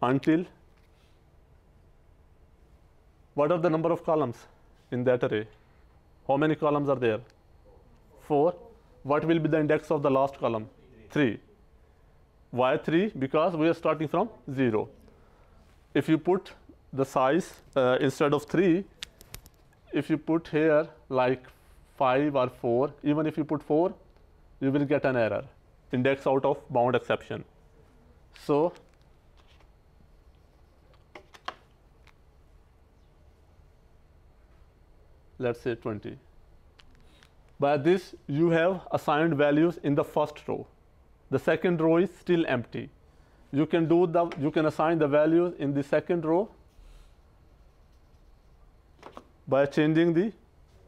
until what are the number of columns in that array? How many columns are there? 4. What will be the index of the last column? 3. Why 3? Because we are starting from 0. If you put the size instead of 3, if you put here like 5 or 4, even if you put 4, you will get an error, index out of bound exception. So let's say 20. By this, you have assigned values in the first row. The second row is still empty. You can assign the values in the second row by changing the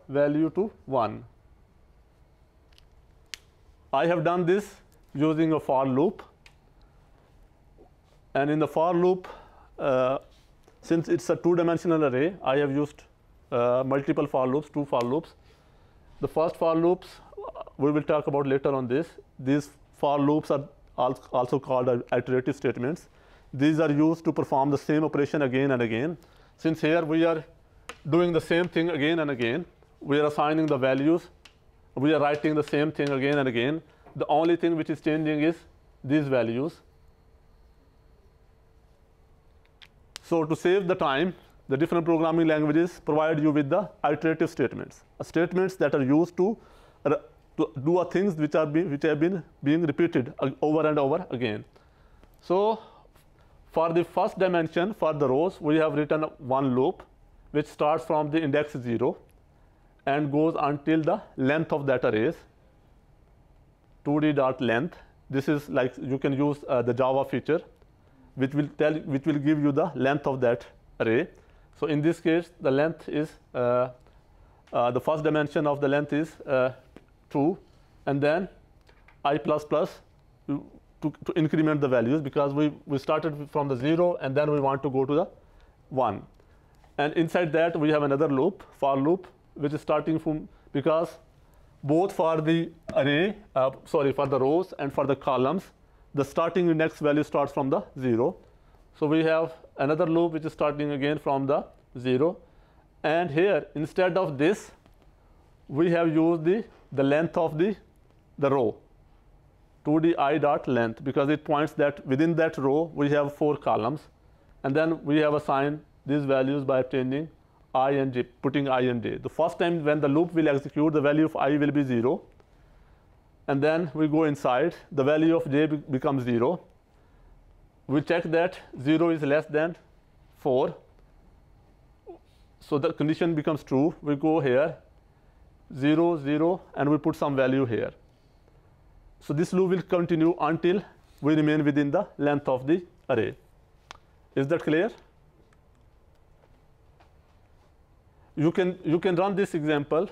value to 1. I have done this using a for loop, and in the for loop since it's a two-dimensional array, I have used multiple for loops, 2 for loops. The first for loops we will talk about later on this. These for loops are also called iterative statements. These are used to perform the same operation again and again. Since here we are doing the same thing again and again, we are assigning the values, we are writing the same thing again and again. The only thing which is changing is these values. So to save the time, the different programming languages provide you with the iterative statements, statements that are used to do things which have been being repeated over and over again. So for the first dimension, for the rows, we have written one loop which starts from the index 0 and goes until the length of that array, 2d.length. This is like you can use the Java feature, which will give you the length of that array. So in this case, the length is the first dimension of the length is 2, and then I++ to increment the values, because we started from the 0 and then we want to go to the 1. And inside that we have another loop, for loop, which is starting from, because both for the array, for the rows and for the columns, the starting index value starts from the 0. So we have another loop which is starting again from the 0. And here, instead of this, we have used the length of the row, 2di.length, because it points that within that row we have 4 columns, and then we have assigned these values by obtaining I and j, putting I and j. The first time when the loop will execute, the value of I will be 0, and then we go inside, the value of j becomes 0. We check that 0 is less than 4, so the condition becomes true. We go here, 0, 0, and we put some value here. So this loop will continue until we remain within the length of the array. Is that clear? You can run this example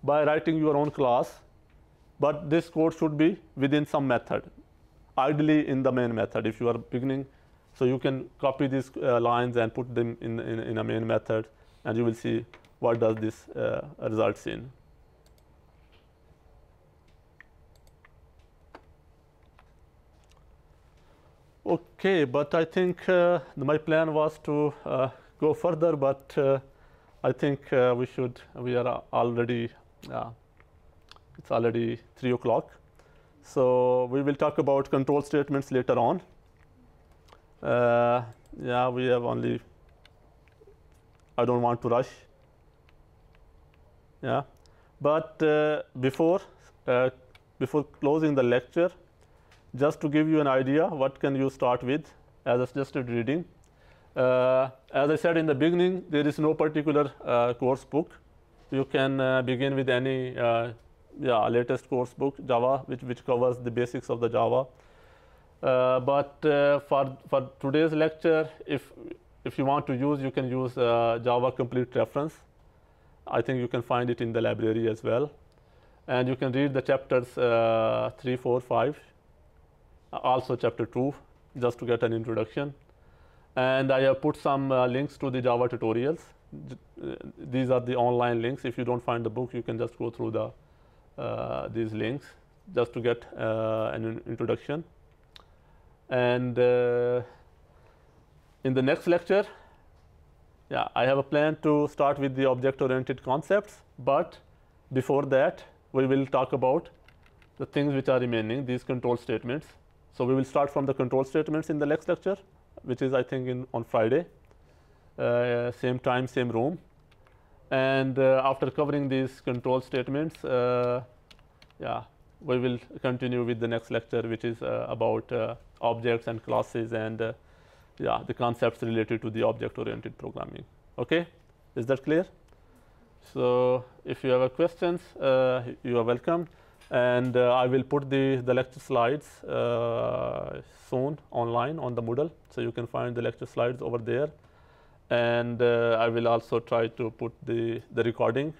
by writing your own class, but this code should be within some method, ideally in the main method if you are beginning. So you can copy these lines and put them in a main method, and you will see what does this results in. Okay, but I think my plan was to go further, but I think we are already, it's already 3 o'clock. So we will talk about control statements later on. Yeah, we have only, I don't want to rush. Yeah, but before closing the lecture, just to give you an idea, what can you start with as a suggested reading? As I said in the beginning, there is no particular course book. You can begin with any latest course book, Java, which covers the basics of the Java. But for today's lecture, if you want to use, you can use Java Complete Reference. I think you can find it in the library as well. And you can read the chapters 3, 4, 5, also chapter 2, just to get an introduction. And I have put some links to the Java tutorials. These are the online links. If you don't find the book, you can just go through these links just to get an introduction. And in the next lecture, I have a plan to start with the object-oriented concepts. But before that, we will talk about the things which are remaining, these control statements. So we will start from the control statements in the next lecture, which is, I think, on Friday, same time, same room. And after covering these control statements, we will continue with the next lecture, which is about objects and classes and the concepts related to the object-oriented programming. Okay, is that clear? So if you have questions, you are welcome. And I will put the lecture slides soon online on the Moodle, so you can find the lecture slides over there. And I will also try to put the recording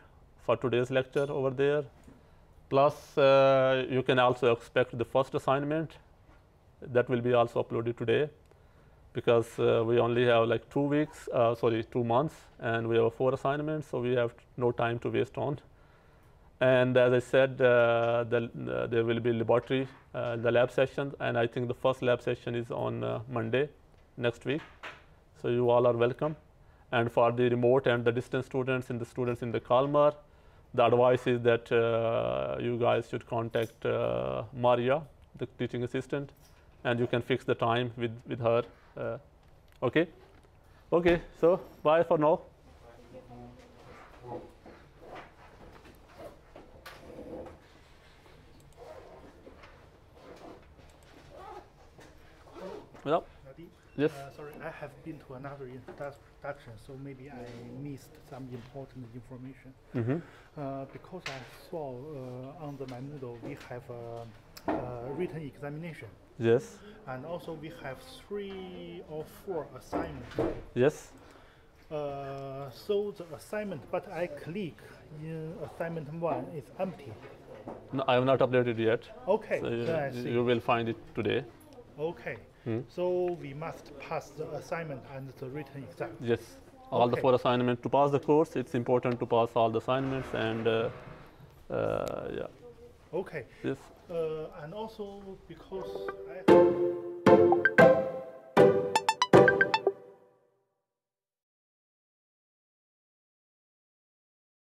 for today's lecture over there. Plus, you can also expect the first assignment that will be also uploaded today. because we only have like 2 weeks, 2 months, and we have 4 assignments, so we have no time to waste on. And as I said, there will be laboratory, the lab sessions, and I think the first lab session is on Monday next week. So you all are welcome. And for the remote and the distance students and the students in the Kalmar, the advice is that you guys should contact Maria, the teaching assistant, and you can fix the time with her. Okay? Okay, so bye for now. Yep. Nadi? Yes. Sorry, I have been to another introduction, so maybe I missed some important information. Because I saw on my Moodle we have a written examination. Yes. And also we have 3 or 4 assignments. Yes. So the assignment, but I click in assignment 1 is empty. No, I have not updated yet. Okay, So then I see. you will find it today. Okay, so we must pass the assignment and the written exam. Yes. All the Okay. 4 assignments. To pass the course, it's important to pass all the assignments, and yeah. Okay. Yes. And also because I